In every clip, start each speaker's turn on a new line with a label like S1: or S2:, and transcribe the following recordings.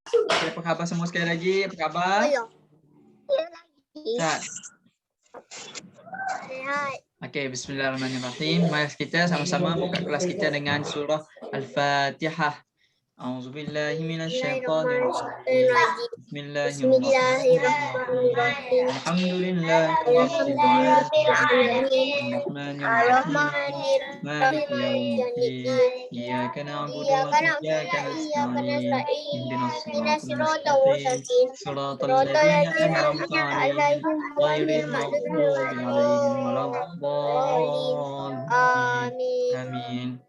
S1: Okay, apa khabar semua sekali lagi? Apa khabar? Sehat? Okey, bismillahirrahmanirrahim. Mari kita sama-sama buka kelas kita dengan surah Al-Fatihah. A'udzubillahi minasyaitonirrajim. Bismillahirrahmanirrahim. Alhamdulillahirabbil alamin. Arrahmanirrahim. Maliki yaumiddin. Iyyaka na'budu wa iyyaka nasta'in. Ihdinas siratal mustaqim. Shiratal ladzina an'amta 'alaihim ghairil maghdubi 'alaihim waladdallin. Amin.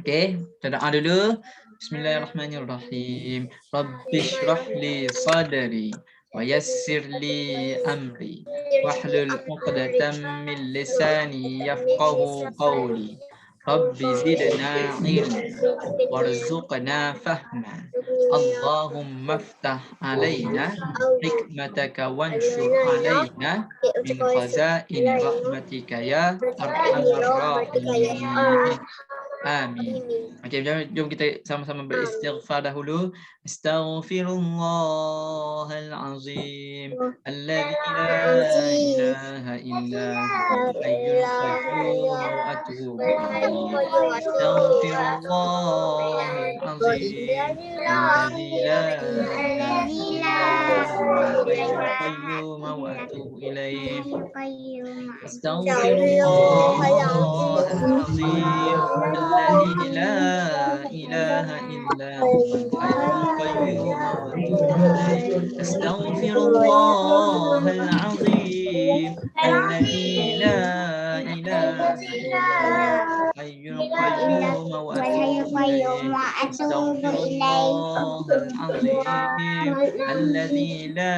S1: Okey, kita doa dulu. Bismillahirrahmanirrahim. Rabbishrah li sadri wa yassir li amri wahlul 'uqdatam min lisani yafqahu qawli. Rabbi zidna ilma warzuqna fahma. Allahumma aftah alaina hikmataka wanshur alaina min khazaini rahmatika ya arhamar rahimin. Amin. Okey, jom kita sama-sama beristighfar dahulu. Astaghfirullahal azim alladzi la ilaha illa huwal hayyul qayyum wa atubu ilaihi. Astaghfirullahal azim alladzi la ilaha illa huwal hayyul qayyum wa atubu ilaihi. Astaghfirullahal azim الذي لا إله إلا هو الحي القيوم أستغفر الله العظيم الذي لا إله إلا هو الحي القيوم أستغفر الله العظيم الذي لا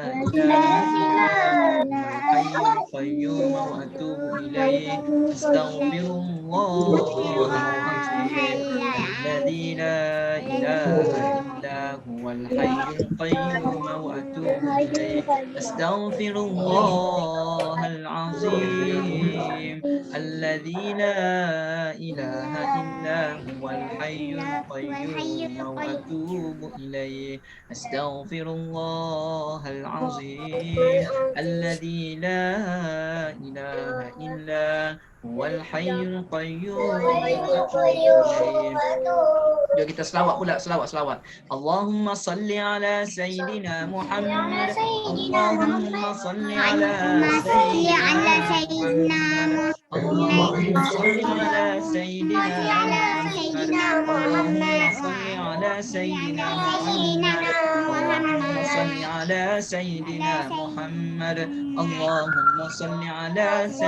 S1: إله إلا هو الحي القيوم وأتوب إليه أستغفر الله الذي لا إله إلا هو الحي القيوم وأتوب إليه أستغفر الله العظيم الذي لا إله إلا هو الحي القيوم وأتوب إليه أستغفر الله العظيم الذي لا إله إلا هو الحي القيوم. Jom kita selawat pula, selawat. Allahumma salli ala Sayyidina Muhammad. Allahumma salli ala Sayyidina Muhammad. Allahumma salli ala Sayyidina Muhammad. Allahumma salli ala Sayyidina Muhammad. Allahumma salli ala Sayyidina Muhammad. Allahumma salli ala Sayyidina Muhammad.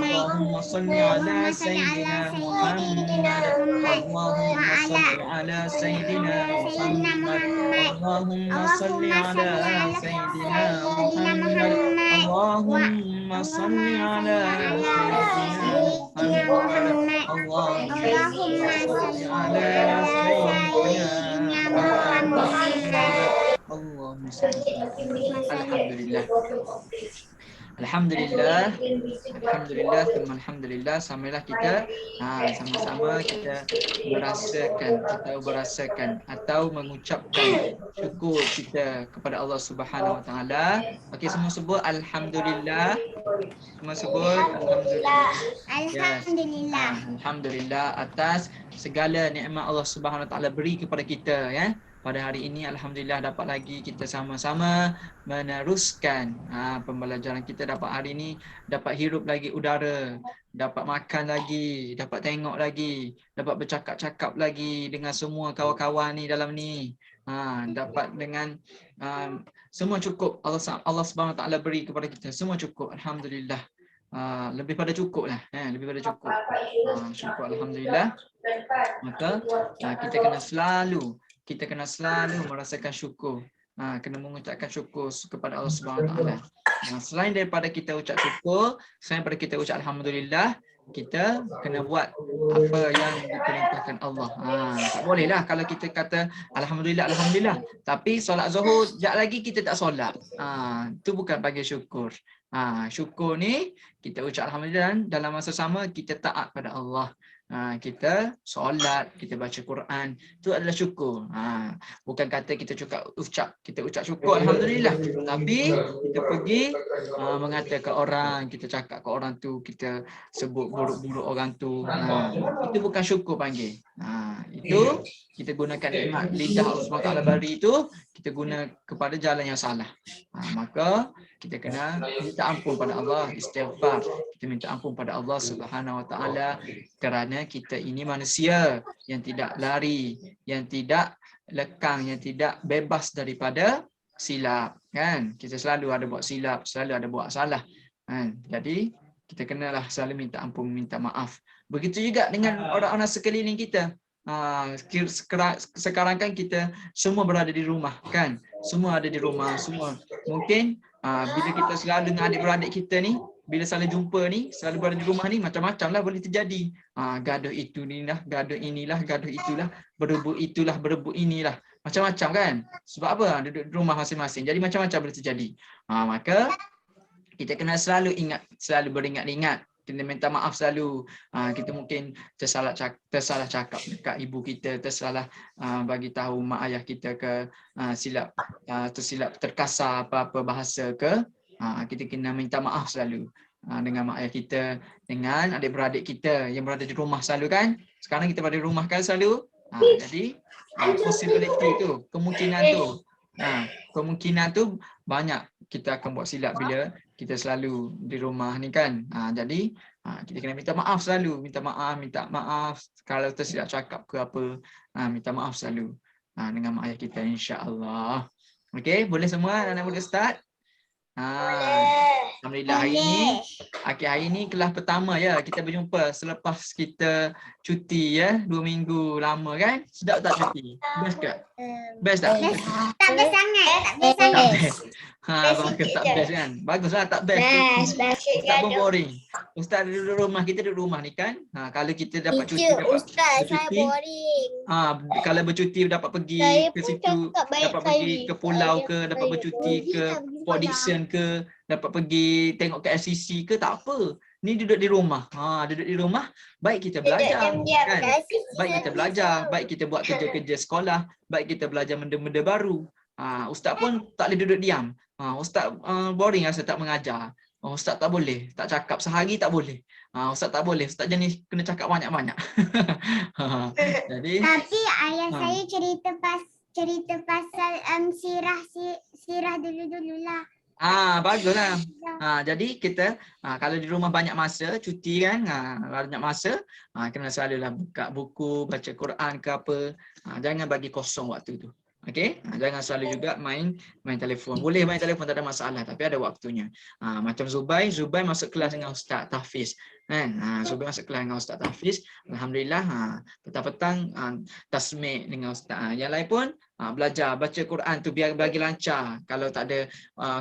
S1: اللهم صل على سيدنا محمد. اللهم صل على سيدنا محمد. اللهم صل على سيدنا محمد. اللهم صل على سيدنا محمد. اللهم صل. Alhamdulillah. Alhamdulillah, alhamdulillah. Samalah kita sama-sama kita merasakan atau mengucapkan syukur kita kepada Allah Subhanahu Wa Taala. Okey, semua sebut alhamdulillah. Semua sebut alhamdulillah. Alhamdulillah. Alhamdulillah atas segala nikmat Allah Subhanahu Wa Taala beri kepada kita, ya. Pada hari ini alhamdulillah dapat lagi kita sama-sama meneruskan pembelajaran kita. Dapat hari ini dapat hirup lagi udara, dapat makan lagi, dapat tengok lagi, dapat bercakap-cakap lagi dengan semua kawan-kawan ni dalam ni. Dapat dengan semua cukup Allah Subhanahu Wa Taala beri kepada kita. Semua cukup, alhamdulillah. Lebih pada cukup lah, lebih pada cukup. Syukur alhamdulillah. Maka kita kena selalu merasakan syukur. Kena mengucapkan syukur kepada Allah Subhanahu Wa Taala. Selain daripada kita ucap syukur, selain daripada kita ucap alhamdulillah, kita kena buat apa yang diperintahkan Allah. Tak bolehlah kalau kita kata alhamdulillah, tapi solat zuhur sekejap lagi kita tak solat. Itu bukan panggil syukur. Syukur ni kita ucap alhamdulillah, dalam masa sama kita taat pada Allah. kita solat, kita baca Quran, itu adalah syukur. Bukan kata kita kita ucap syukur alhamdulillah, tapi kita pergi mengatakan orang, kita cakap ke orang tu, kita sebut buruk-buruk orang tu, itu bukan syukur panggil. Itu kita gunakan nikmat lidah Allah SWT beri itu, kita guna kepada jalan yang salah. Maka kita kena minta ampun pada Allah, istighfar. Kita minta ampun pada Allah Subhanahu Wa Taala kerana kita ini manusia yang tidak lari, yang tidak lekang, yang tidak bebas daripada silap, kan? Kita selalu ada buat silap, selalu ada buat salah, kan? Jadi kita kenalah selalu minta ampun, minta maaf. Begitu juga dengan orang-orang sekeliling kita. Sekarang kan kita semua berada di rumah, kan? Semua ada di rumah, semua. Mungkin bila kita selalu dengan adik-beradik kita ni, bila selalu jumpa ni, selalu berada di rumah ni, macam-macam lah boleh terjadi. Gaduh itu ni lah, gaduh inilah, gaduh itulah, berebut itulah, berebut inilah. Macam-macam kan? Sebab apa? Duduk di rumah masing-masing. Jadi macam-macam boleh terjadi. Maka kita kena selalu ingat, selalu beringat-ingat. Kita minta maaf selalu. Kita mungkin tersalah cakap dekat ibu kita, tersalah bagi tahu mak ayah kita ke, tersilap terkasar apa-apa bahasa ke, kita kena minta maaf selalu dengan mak ayah kita, dengan adik-beradik kita yang berada di rumah selalu, kan? Sekarang kita berada di rumah kan selalu. Jadi possibility tu, kemungkinan tu banyak kita akan buat silap bila kita selalu di rumah ni, kan? Jadi kita kena minta maaf selalu, minta maaf kalau tersilap cakap ke apa, minta maaf selalu dengan mak ayah kita, insya-Allah. Okey, boleh semua anak-anak muda start? Alhamdulillah, akhir hari ni kelas pertama ya kita berjumpa selepas kita cuti ya, 2 minggu lama, kan? Sedap tak cuti? Best ke? Best tak?
S2: Tak best sangat.
S1: Bagus tak best kan? Baguslah tak best. Ustaz pun boring. Ustaz duduk rumah, kita duduk rumah ni, kan? Kalau kita dapat cuti,
S2: Ustaz, saya boring.
S1: Kalau bercuti dapat pergi ke situ, dapat pergi ke pulau ke, dapat bercuti ke Port Dickson ke, dapat pergi tengok ke LCC ke, tak apa. Ni duduk di rumah. Duduk di rumah, baik kita belajar, kan? Baik kita belajar, baik kita buat kerja-kerja sekolah, baik kita belajar benda-benda baru. Ustaz pun tak boleh duduk diam. Ustaz boring rasa tak mengajar. Ustaz tak boleh, tak cakap sehari tak boleh. Ustaz tak boleh, ustaz jenis kena cakap banyak-banyak. Jadi
S2: tapi ayah saya cerita pasal sirah dulu-dululah.
S1: Baguslah. Jadi kita kalau di rumah banyak masa, cuti kan, banyak masa, kena selalulah buka buku, baca Quran ke apa. Jangan bagi kosong waktu tu. Okey, jangan selalu juga main telefon. Boleh main telefon, tak ada masalah, tapi ada waktunya. Macam Zubai masuk kelas dengan Ustaz Tahfiz, kan? Zubai masuk kelas dengan Ustaz Tahfiz. Alhamdulillah, petang-petang tasmik dengan Ustaz. Yang lain pun belajar baca Quran tu biar bagi lancar. Kalau tak ada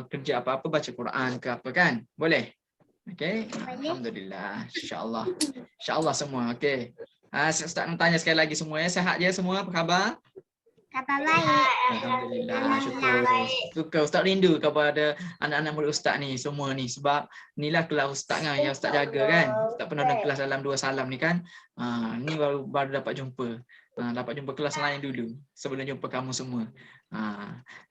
S1: kerja apa-apa, baca Quran ke apa, kan? Boleh? Okey. Alhamdulillah. Insya-Allah. Insya-Allah semua. Okey. Ustaz nak tanya sekali lagi semua ya. Sihat je semua? Apa khabar?
S2: Khabar baik.
S1: Alhamdulillah, syukur. Ustaz rindu kepada anak-anak murid Ustaz ni semua ni, sebab inilah kelas Ustaz kan yang Ustaz jaga, kan. Ustaz pernah dalam kelas dalam 2 salam ni, kan. Ni baru dapat jumpa. Dapat jumpa kelas lain dulu sebelum jumpa kamu semua.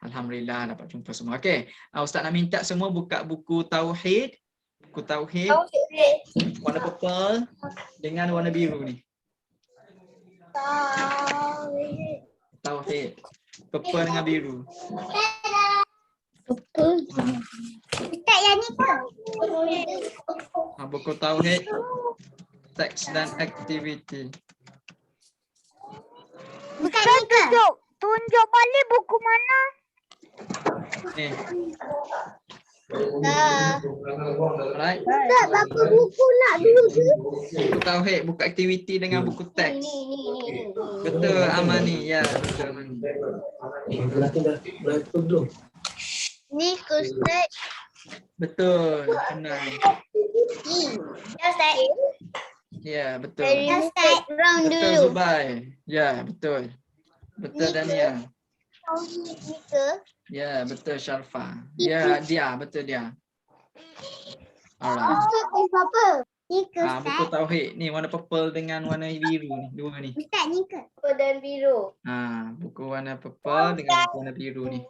S1: Alhamdulillah dapat jumpa semua. Okey, Ustaz nak minta semua buka buku Tauhid. Buku Tauhid warna purple dengan warna biru ni. Tauhid purple dengan biru.
S2: Ustaz yang ni ke?
S1: Buku Tauhid, teks dan aktiviti.
S2: Bukan ni ke? Tunjuk balik buku mana?
S1: Ni.
S2: Alright. Ustaz, berapa buku nak dulu tu?
S1: Buku Tauhid, buku aktiviti dengan buku teks. Betul Amani, ya betul Amani.
S2: Ni ke Ustaz?
S1: Betul, benar.
S2: Ya Ustaz.
S1: Ya, betul.
S2: Ya Ustaz, round dulu.
S1: Betul Zubai. Ya, betul. Betul Dania.
S2: Ni ke?
S1: Ya, betul Syarfa. Ya, dia, betul dia. Alright.
S2: Ustaz, apa? Ni ke
S1: Buku
S2: Ustaz?
S1: tauhid ni warna purple dengan warna biru ni, dua ni.
S2: Ustaz ni ke?
S3: Dan biru.
S1: Buku warna purple dengan buku warna biru ni.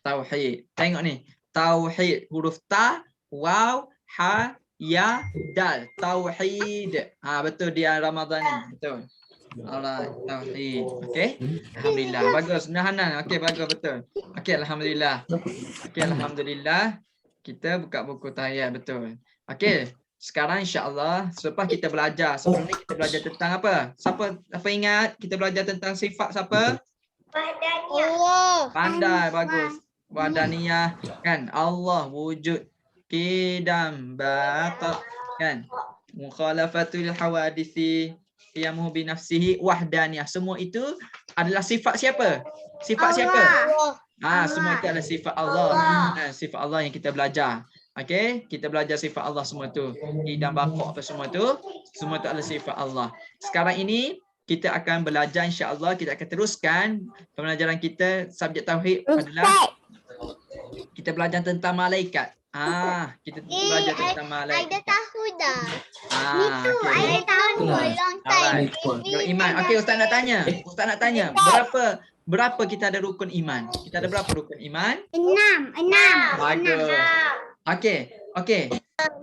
S1: Tauhid. Tengok ni. Tauhid huruf ta, waw, ha, ya, dal. Tauhid. Betul dia Ramadan ni. Betul. Alright, tauhid. Okey. Alhamdulillah. Bagus. Hanan. Okey, bagus betul. Okey, alhamdulillah. Okey, alhamdulillah. Kita buka buku tahiyat betul. Okey. Sekarang insya-Allah selepas kita belajar, sebelum ni kita belajar tentang apa? Apa ingat? Kita belajar tentang sifat siapa?
S3: Allah.
S1: Pandai, bagus. Wadaniyah kan? Allah wujud, qidam, baqa kan? Mukhalafatul hawadisi, qiyamuhu bi nafsihi, wahdaniyah. Semua itu adalah sifat siapa? Sifat siapa? Semua itu adalah sifat Allah. Sifat Allah yang kita belajar. Okey, kita belajar sifat Allah semua tu. Qidam, baqa apa semua tu adalah sifat Allah. Sekarang ini kita akan belajar insya-Allah, kita akan teruskan pembelajaran kita subjek tauhid adalah kita belajar tentang malaikat. Kita belajar tentang malaikat.
S3: Aida tahu dah.
S2: Itu I tahu.
S3: Long time.
S1: Beriman. Okey, Ustaz nak tanya. Berapa kita ada rukun iman? Kita ada berapa rukun iman?
S2: 6.
S1: Bagus. Okey.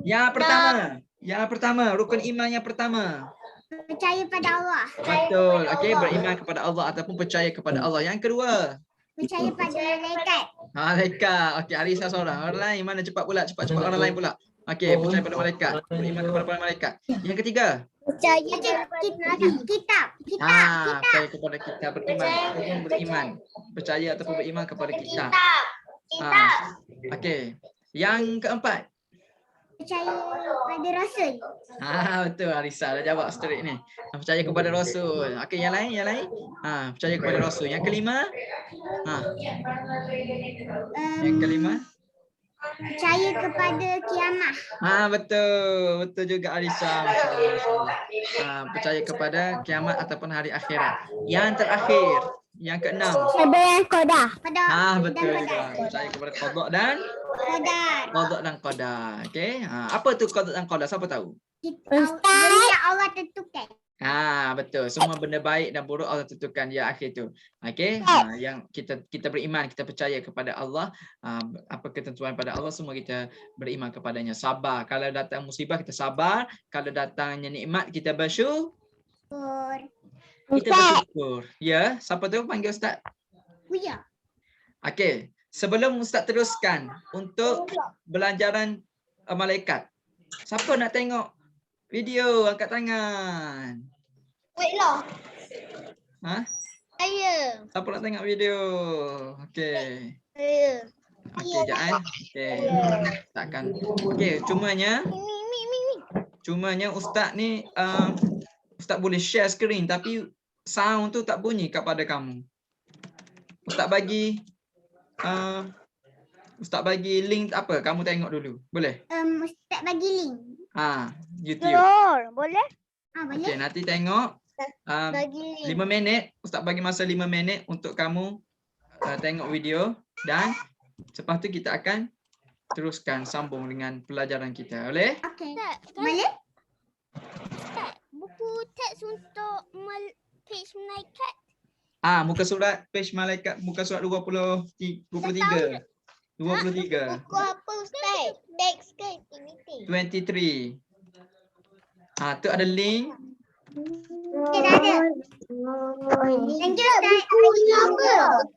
S1: Yang pertama, rukun iman yang pertama.
S2: Percaya pada Allah.
S1: Betul. Okey, beriman kepada Allah ataupun percaya kepada Allah. Yang kedua,
S2: Percaya pada malaikat.
S1: malaikat. Okey, Arisa seorang. Orang lain mana cepat orang lain pula. Okey, percaya pada malaikat. Beriman kepada para malaikat. Yang ketiga,
S3: Percaya
S2: Kitab.
S1: percaya kepada kitab, beriman. Percaya ataupun beriman kepada kitab. Okey. Yang keempat,
S2: Percaya pada Rasul.
S1: betul, Arisa dah jawab straight ni. Percaya kepada Rasul. Okey, yang lain. Percaya kepada Rasul. Yang kelima,
S2: Percaya kepada kiamat.
S1: betul juga Arisa. Percaya kepada kiamat ataupun hari akhirat. Yang terakhir, yang keenam.
S2: Sebenarnya qada.
S1: Betul juga. Percaya kepada qada dan qadar. Okey. Apa tu qada dan qadar? Siapa tahu?
S2: Benda yang Allah tentukan.
S1: Betul. Semua benda baik dan buruk Allah tentukan di akhir tu. Okey. Yang kita beriman, kita percaya kepada Allah, apa ketentuan pada Allah semua kita beriman kepadanya. Sabar. Kalau datang musibah kita sabar, kalau datangnya nikmat kita bersyukur. Kita bersyukur. Ya, siapa tu panggil Ustaz?
S2: Buya.
S1: Okey. Sebelum Ustaz teruskan untuk belajaran malaikat. Siapa nak tengok video? Angkat tangan.
S3: Wait lah. Saya.
S1: Siapa nak tengok video? Okey.
S3: Saya.
S1: Okey, jangan. Okey. Takkan. Okey, cumanya Ustaz ni Ustaz boleh share screen tapi sound tu tak bunyi kepada kamu. Ustaz bagi link apa? Kamu tengok dulu. Boleh?
S2: Ustaz bagi link.
S1: YouTube.
S3: Boleh?
S2: Boleh.
S1: Okey, nanti tengok.
S3: Bagi
S1: 5 minit. Ustaz bagi masa 5 minit untuk kamu tengok video dan selepas tu kita akan teruskan sambung dengan pelajaran kita. Boleh?
S2: Okey. Boleh?
S3: Ustaz, buku teks untuk page malaikat.
S1: Muka surat page malaikat, muka surat 23. 23.
S3: Buku apa Ustaz? Teks ke aktiviti?
S1: 23. Tu ada link.
S2: Okey, dah ada. Thank you, Ustaz.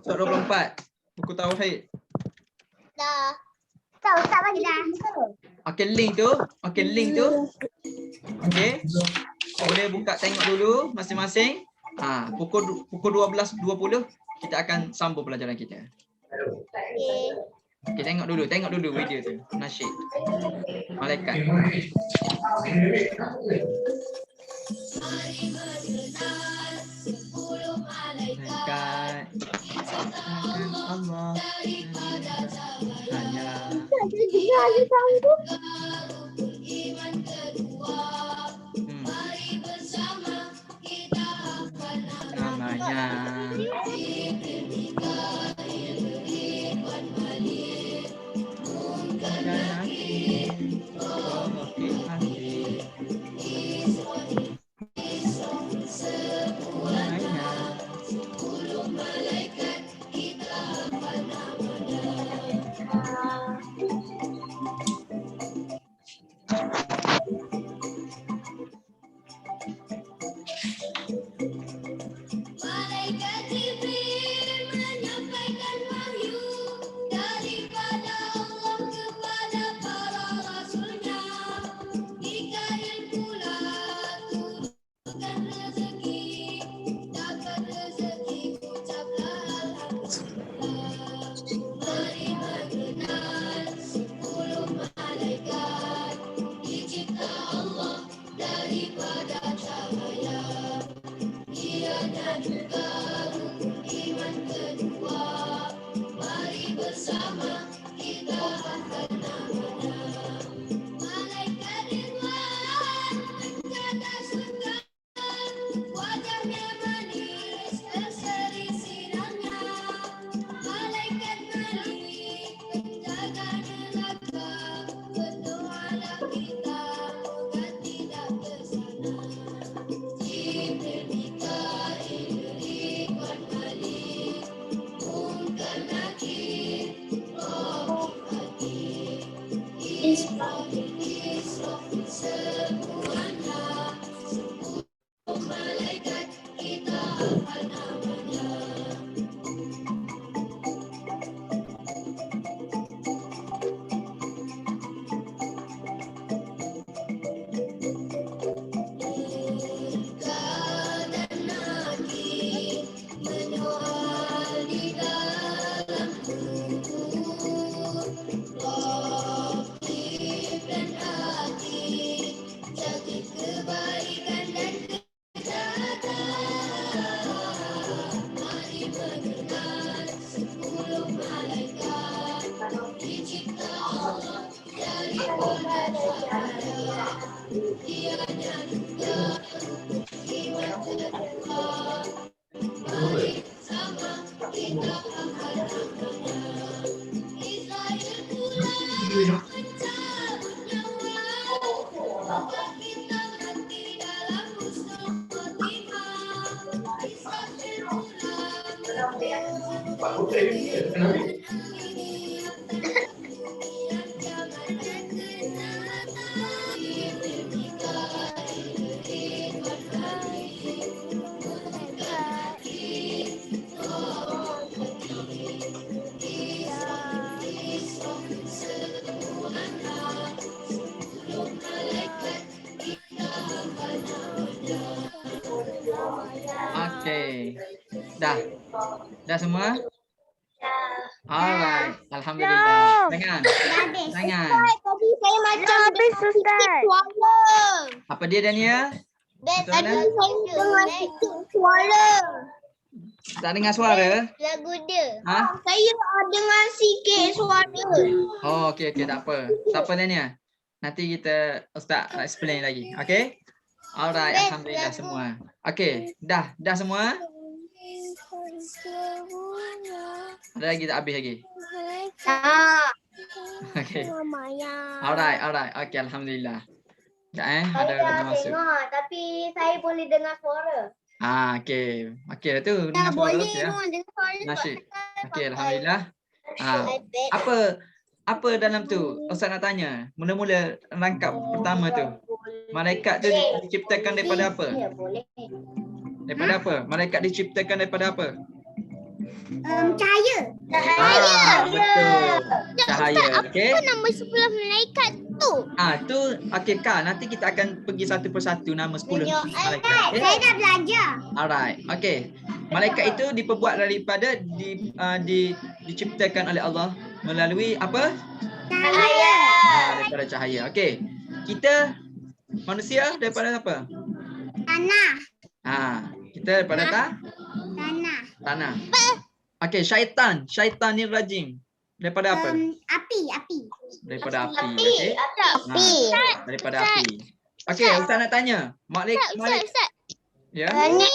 S1: Surat 24. Buku tauhid.
S3: Dah.
S2: Ustaz bagi dah.
S1: Okey, link tu. Okey. Boleh buka tengok dulu masing-masing. Pukul 12.20 kita akan sambung pelajaran kita. Okey, tengok dulu video tu. Nasyid. Malaikat. Malaikat. Allah. Hanya namanya. Okey. Dah. Dah semua? Alright. Alhamdulillah. Tangan. Tangan.
S3: Tadi saya macam
S2: habis, Ustaz.
S3: suara.
S1: Apa dia Dania?
S3: Tadi
S1: Soalan?
S3: saya dengar sikit suara.
S1: Tak dengar suara?
S3: Lagu dia.
S1: Ha?
S3: Saya dengar sikit suara.
S1: Oh, okey okey, tak apa. Tak apa Dania. Nanti kita Ustaz explain lagi. Okey? Alright, alhamdulillah semua. Okey, dah semua? Ada lagi tak habis lagi?
S3: Tak.
S1: Okey. Alright. Okey, alhamdulillah. Sekejap ada
S3: Saya dah
S1: masuk.
S3: tengok tapi saya boleh dengar suara.
S1: Okey. Okey dah tu dengar suara okey ya.
S3: dengar suara.
S1: Nasyid. Okey, alhamdulillah. Apa dalam tu? Ustaz nak tanya. Mula-mula rangkap pertama tu. Malaikat tu diciptakan daripada apa?
S3: Ya, boleh.
S1: Daripada apa? Malaikat diciptakan daripada apa?
S3: Cahaya.
S1: Betul. Cahaya. Okey.
S3: Nama sebelah malaikat tu?
S1: Tu okey Kak, nanti kita akan pergi satu persatu nama 10 malaikat. Okay?
S3: Saya dah belajar.
S1: Alright. Okey. Malaikat itu diperbuat daripada diciptakan oleh Allah melalui apa?
S3: Cahaya.
S1: Daripada cahaya. Okey. Kita manusia daripada apa?
S3: Tanah.
S1: Kita daripada
S3: Tanah.
S1: tanah. Okey, syaitan ni rajim. Daripada apa?
S3: Api.
S1: Daripada api. Okey.
S3: Api.
S1: Daripada api. Okey, Ustaz nak tanya.
S3: Ustaz.
S1: Ya.
S3: Ni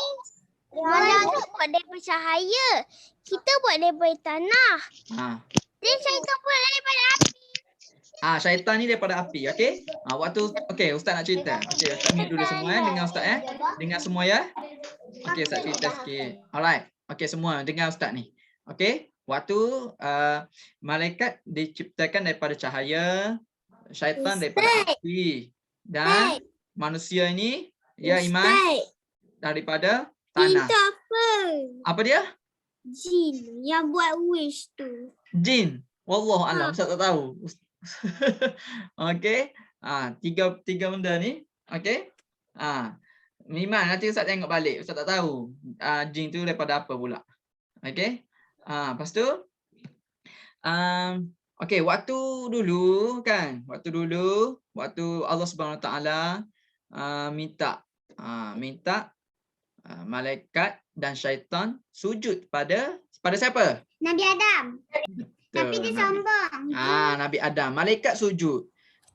S3: malaikat buat daripada cahaya. Kita buat daripada tanah. Dia syaitan buat daripada api.
S1: Syaitan ni daripada api, okey? Okey, Ustaz nak cerita. Okey, Ustaz mute dulu semua dengar Ustaz Dengar semua ya. Okey, Ustaz cerita sikit. Alright. Okey, semua dengar Ustaz ni. Okey, waktu malaikat diciptakan daripada cahaya, syaitan daripada api dan manusia ini ya Iman daripada tanah. Apa dia?
S3: Jin yang buat wish tu.
S1: Jin. Wallahu alam, Ustaz tak tahu. Okey. Tiga benda ni. Okey. Iman nanti Ustaz tengok balik. Ustaz tak tahu jin tu daripada apa pula. Okey. Lepas tu okey, waktu dulu waktu Allah Subhanahu Wa Taala minta Malaikat dan syaitan sujud pada siapa?
S3: Nabi Adam. Tapi dia sombong.
S1: Nabi Adam. Malaikat sujud.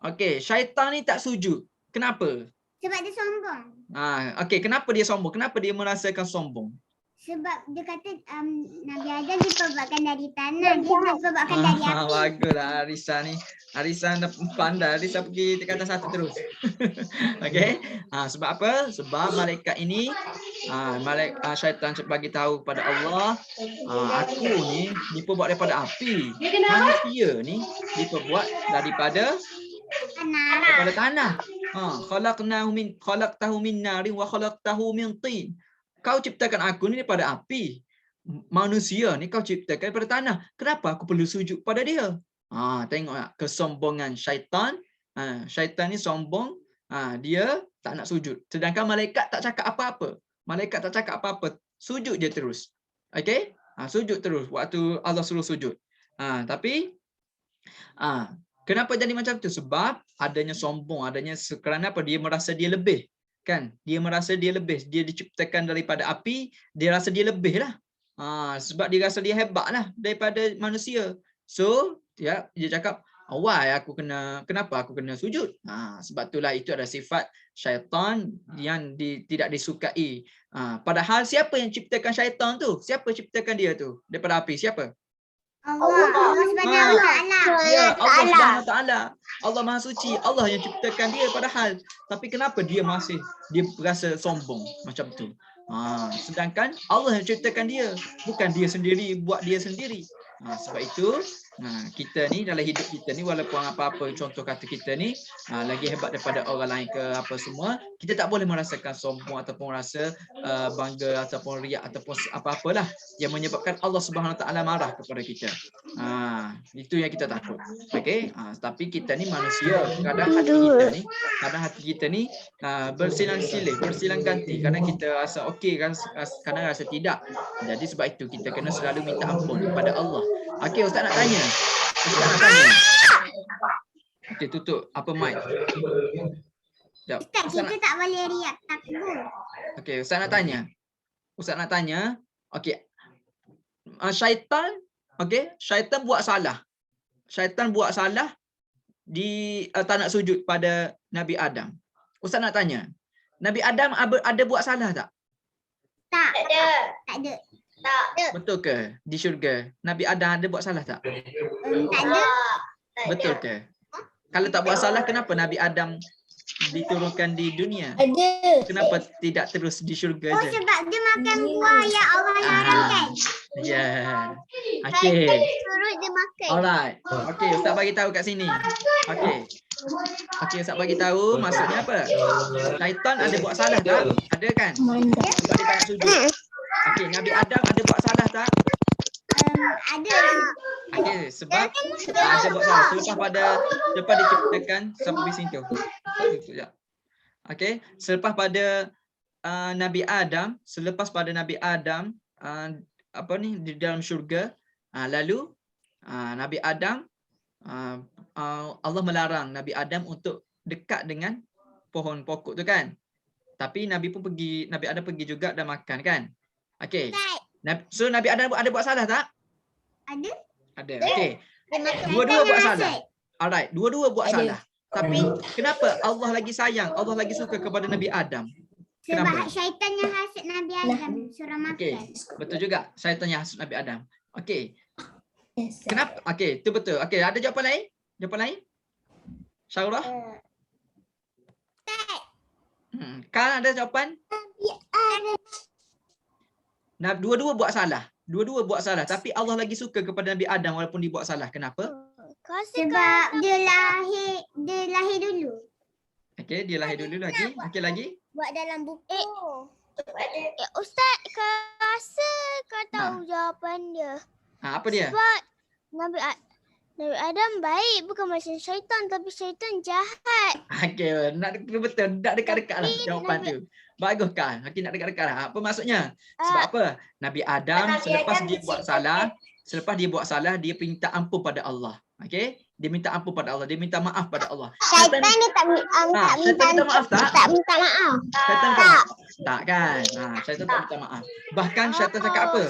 S1: Okey, syaitan ni tak sujud. Kenapa?
S3: Sebab dia sombong.
S1: Okey, kenapa dia sombong? Kenapa dia merasakan sombong?
S3: Sebab dia kata Nabi Adam diperbuatkan dari tanah. Dia diperbuatkan dari api.
S1: Baguslah Arisa ni. Arisa dah pandai. Arisa pergi tingkatan 1 terus. Okey. Sebab apa? Sebab malaikat ini syaitan bagi tahu kepada Allah, aku ni diperbuat daripada api. Manusia ni diperbuat daripada tanah. Khalaqtahu min narin wa khalaqtahu min tin. Kau ciptakan aku ni daripada api. Manusia ni kau ciptakan daripada tanah. Kenapa aku perlu sujud pada dia? Tengok tak kesombongan syaitan. Syaitan ni sombong. Dia tak nak sujud. Sedangkan malaikat tak cakap apa-apa. Malaikat tak cakap apa-apa. Sujud je terus. Okey? Sujud terus waktu Allah suruh sujud. Tapi kenapa jadi macam tu? Sebab adanya sombong, adanya kerana apa? Dia merasa dia lebih. Kan? Dia merasa dia lebih. Dia diciptakan daripada api, dia rasa dia lebih lah. Sebab dia rasa dia hebat lah daripada manusia. So, dia cakap, kenapa aku kena sujud? Sebab itulah itu adalah sifat syaitan yang tidak disukai. Padahal siapa yang ciptakan syaitan tu? Siapa ciptakan dia tu? Daripada api, siapa?
S3: Allah Subhanahu Wa Taala.
S1: Ya, Allah Subhanahu Wa Taala. Allah Maha Suci. Allah yang ciptakan dia padahal. Tapi kenapa dia rasa sombong macam tu? Sedangkan Allah yang ciptakan dia, bukan dia sendiri buat dia sendiri. Sebab itu kita ni dalam hidup kita ni, walaupun apa-apa contoh kata kita ni lagi hebat daripada orang lain ke apa semua, kita tak boleh merasakan sombong ataupun rasa bangga ataupun riak ataupun apa-apalah yang menyebabkan Allah Subhanahu Wa Taala marah kepada kita. Itu yang kita takut. Okey, tapi kita ni manusia, kadang hati kita ni bersilang-silih, bersilang ganti. Kadang kita rasa okey, kadang rasa tidak. Jadi sebab itu kita kena selalu minta ampun kepada Allah. Okey, Ustaz nak tanya. Okey, tutup apa mic.
S3: Ustaz, kita tak boleh riak takbir.
S1: Okey, Ustaz nak tanya. Okey. Syaitan, syaitan buat salah. Tak nak sujud pada Nabi Adam. Ustaz nak tanya. Nabi Adam ada buat salah tak?
S3: Tak ada.
S1: Betul ke? Di syurga Nabi Adam ada buat salah tak?
S3: Tak ada.
S1: Betul ke? Kalau tak buat salah, kenapa Nabi Adam diturunkan di dunia?
S2: Ada.
S1: Kenapa tidak terus di syurga je?
S3: Sebab dia makan buah yang Allah larangkan.
S1: Ya. Okey.
S3: Suruh dia makan.
S1: Alright. Okey, Ustaz bagi tahu kat sini. Okey, Ustaz bagi tahu maksudnya apa? Syaitan ada buat salah tak? Ada kan? Sebab dia tak nak sujud. Okey, Nabi Adam ada buat salah tak?
S3: Ada.
S1: Okey, sebab ada buat salah selepas diciptakan sampai bising tu. Sekejap. Okey, selepas pada Nabi Adam di dalam syurga, lalu Nabi Adam Allah melarang Nabi Adam untuk dekat dengan pohon pokok tu kan. Tapi Nabi Adam pergi juga dan makan kan. Okey. So Nabi Adam ada buat salah tak?
S3: Ada.
S1: Okey. Dua-dua buat salah. Alright, dua-dua buat salah. Tapi kenapa Allah lagi sayang, Allah lagi suka kepada Nabi Adam?
S3: Sebab syaitan yang hasut Nabi Adam surah makan.
S1: Okey, betul juga. Syaitan yang hasut Nabi Adam. Okey. Kenapa? Okey, itu betul. Okey, ada jawapan lain? Syarah? Kan ada jawapan? Dua-dua buat salah. Tapi Allah lagi suka kepada Nabi Adam walaupun dia buat salah. Kenapa?
S3: Sebab dia lahir dulu.
S1: Okey, dia lahir dulu lagi. Okey, lagi?
S3: Buat dalam buku. Ustaz, kau rasa kau tahu jawapan dia?
S1: Apa dia?
S3: Sebab Nabi Adam baik, bukan macam syaitan, tapi syaitan jahat.
S1: Okey, betul. Nak dekat-dekat lah jawapan tu. Bagus kan? Okey, nak dekat-dekat lah. Apa maksudnya? Sebab apa? Nabi Adam selepas dia buat salah, dia minta ampun pada Allah. Okey? Dia minta ampun pada Allah, dia minta maaf pada Allah.
S3: Syaitan ni tak
S1: Syaitan minta maaf tak?
S3: Tak minta maaf.
S1: Syaitan minta maaf. Tak kan? Syaitan tak minta maaf. Bahkan syaitan cakap apa?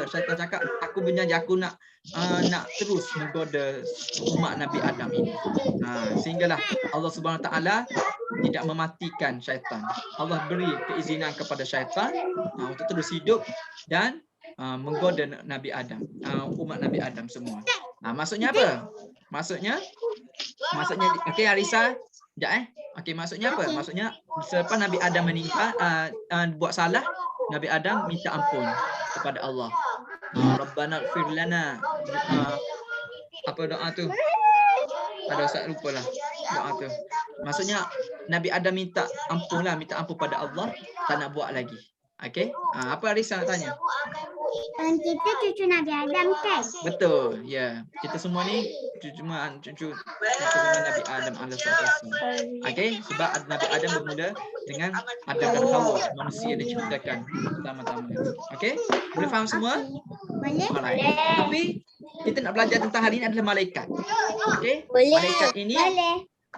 S1: Syaitan cakap, aku berjanji aku nak terus menggoda umat Nabi Adam ini. Sehinggalah Allah Subhanahu Wa Taala tidak mematikan syaitan. Allah beri keizinan kepada syaitan untuk terus hidup dan menggoda Nabi Adam, umat Nabi Adam semua. Maksudnya apa? Maksudnya okey Arisa, sekejap Okey, maksudnya apa? Maksudnya selepas Nabi Adam meninggal buat salah, Nabi Adam minta ampun kepada Allah. Rabbana ighfir lana. Apa doa tu? Ada Ustaz lupalah doa tu. Maksudnya Nabi Adam minta ampun pada Allah, tak nak buat lagi. Okey? Apa Arisa nak tanya?
S3: Kita cucu Nabi Adam kan?
S1: Betul, ya. Kita semua ni cucu Nabi Adam alaihissalam. Okey, sebab Nabi Adam bermula dengan Adam dan Hawa, manusia diciptakan pertama-tama. Okey? Boleh faham semua?
S3: Boleh.
S1: Alright. Tapi kita nak belajar tentang hari ini adalah malaikat. Okey?
S3: Boleh.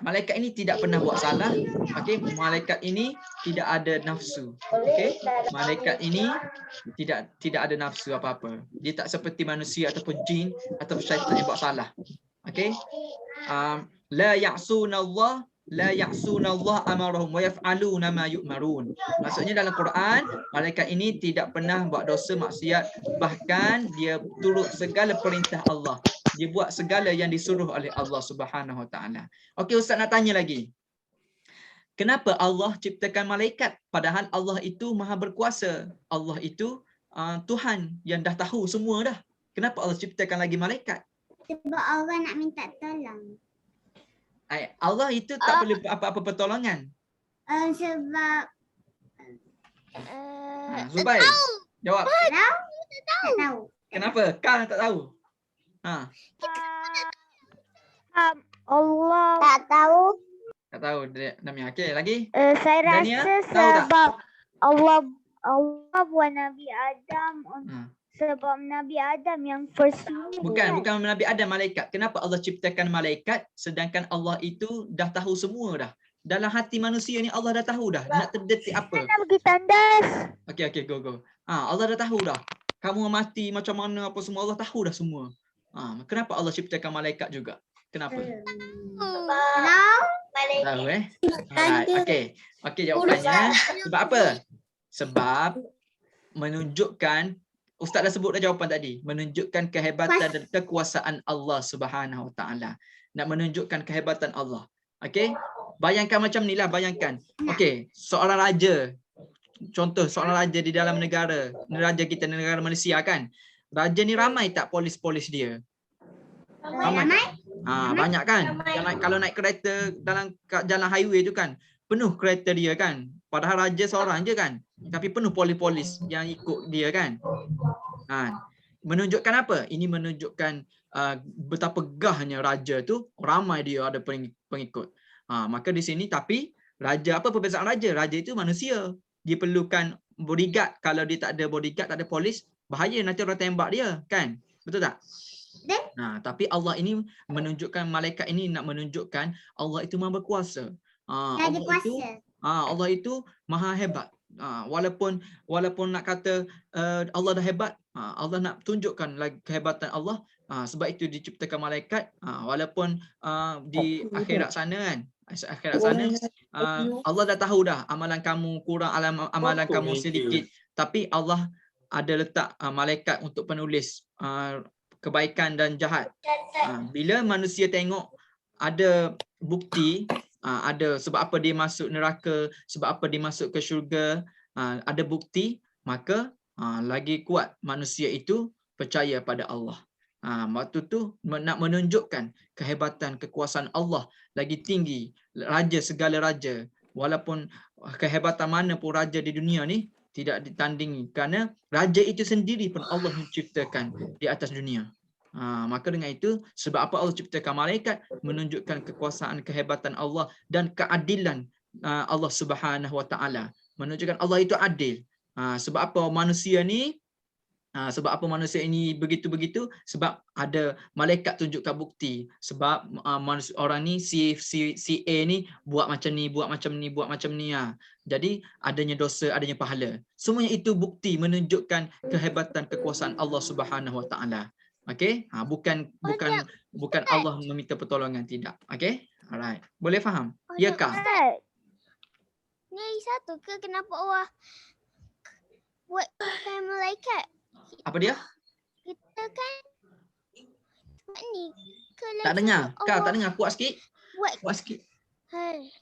S1: Malaikat ini tidak pernah buat salah. Okey, malaikat ini tidak ada nafsu. Okey? Malaikat ini tidak ada nafsu apa-apa. Dia tak seperti manusia ataupun jin ataupun syaitan yang buat salah. Okey? La ya'sunallah amarahum wa yaf'aluna ma yu'marun. Maksudnya dalam Quran, malaikat ini tidak pernah buat dosa maksiat, bahkan dia turut segala perintah Allah. Dia buat segala yang disuruh oleh Allah Subhanahu Wa Taala. Okey, Ustaz nak tanya lagi. Kenapa Allah ciptakan malaikat padahal Allah itu Maha Berkuasa? Allah itu Tuhan yang dah tahu semua dah. Kenapa Allah ciptakan lagi malaikat?
S3: Sebab Allah nak minta tolong.
S1: Allah itu tak perlu apa-apa pertolongan.
S3: Sebab
S1: Zubair, jawab.
S3: tak tahu.
S1: Kenapa? Kau tak tahu?
S2: Allah
S3: Tak tahu.
S1: Tak tahu Namia. Okey, lagi?
S2: saya
S1: Dania,
S2: rasa
S1: tahu tak?
S2: sebab Allah buat Nabi Adam sebab Nabi Adam yang first ini.
S1: Bukan Nabi Adam, malaikat. Kenapa Allah ciptakan malaikat sedangkan Allah itu dah tahu semua dah. Dalam hati manusia ni Allah dah tahu dah nak terdetik apa.
S2: Nak pergi tandas.
S1: Okey, go. Allah dah tahu dah. Kamu mati macam mana apa semua Allah tahu dah semua. Kenapa Allah ciptakan malaikat juga? Kenapa? Tahu Alright. Okey, jawapannya sebab apa? Sebab menunjukkan, Ustaz dah sebut dah jawapan tadi, menunjukkan kehebatan dan kekuasaan Allah Subhanahu Wa Taala. Nak menunjukkan kehebatan Allah. Okey? Bayangkan macam ni lah, bayangkan. Okey, seorang raja. Contoh seorang raja di dalam negara kita, negara Malaysia kan. Raja ni ramai tak polis-polis dia? Ramai. Banyak kan? Kalau naik kereta dalam jalan highway tu kan, penuh kereta dia kan. Padahal raja seorang je kan. Tapi penuh polis-polis yang ikut dia kan. Menunjukkan apa? Ini menunjukkan betapa gahnya raja tu, ramai dia ada pengikut. Maka di sini tapi raja, apa perbezaan raja? Raja itu manusia. Dia perlukan bodyguard. Kalau dia tak ada bodyguard, tak ada polis, bahaya nanti orang tembak dia kan. Betul tak? Tapi Allah ini menunjukkan, malaikat ini nak menunjukkan Allah itu Maha Berkuasa. Allah itu Maha Hebat. Walaupun nak kata Allah dah hebat, Allah nak tunjukkan lagi kehebatan Allah. Sebab itu diciptakan malaikat. Walaupun di akhirat sana kan, Allah dah tahu dah amalan kamu kurang, amalan kamu sedikit. Tapi Allah ada letak malaikat untuk penulis kebaikan dan jahat. Bila manusia tengok ada bukti, ada sebab apa dia masuk neraka, sebab apa dia masuk ke syurga, ada bukti, maka lagi kuat manusia itu percaya pada Allah. Waktu tu nak menunjukkan kehebatan kekuasaan Allah lagi tinggi, raja segala raja. Walaupun kehebatan mana pun raja di dunia ni tidak ditandingi, kerana raja itu sendiri pun Allah menciptakan di atas dunia. Maka dengan itu, sebab apa Allah ciptakan malaikat? Menunjukkan kekuasaan, kehebatan Allah dan keadilan Allah Subhanahu Wa Taala. Menunjukkan Allah itu adil. Sebab apa manusia ni Sebab apa manusia ini begitu-begitu? Sebab ada malaikat tunjukkan bukti. Sebab manusia, orang ni si A ni buat macam ni, buat macam ni, buat macam ni. Jadi adanya dosa, adanya pahala. Semuanya itu bukti menunjukkan kehebatan kekuasaan Allah Subhanahu Wa Taala. Okey? Bukan Allah meminta pertolongan, tidak. Okey? Alright. Boleh faham? Ya kah?
S3: Ni satu ke kenapa Allah buat pakai malaikat?
S1: Apa dia?
S3: Kita kan buat ni ke
S1: Tak dengar. Kau tak dengar, kuat sikit. Kuat sikit.
S3: Hai.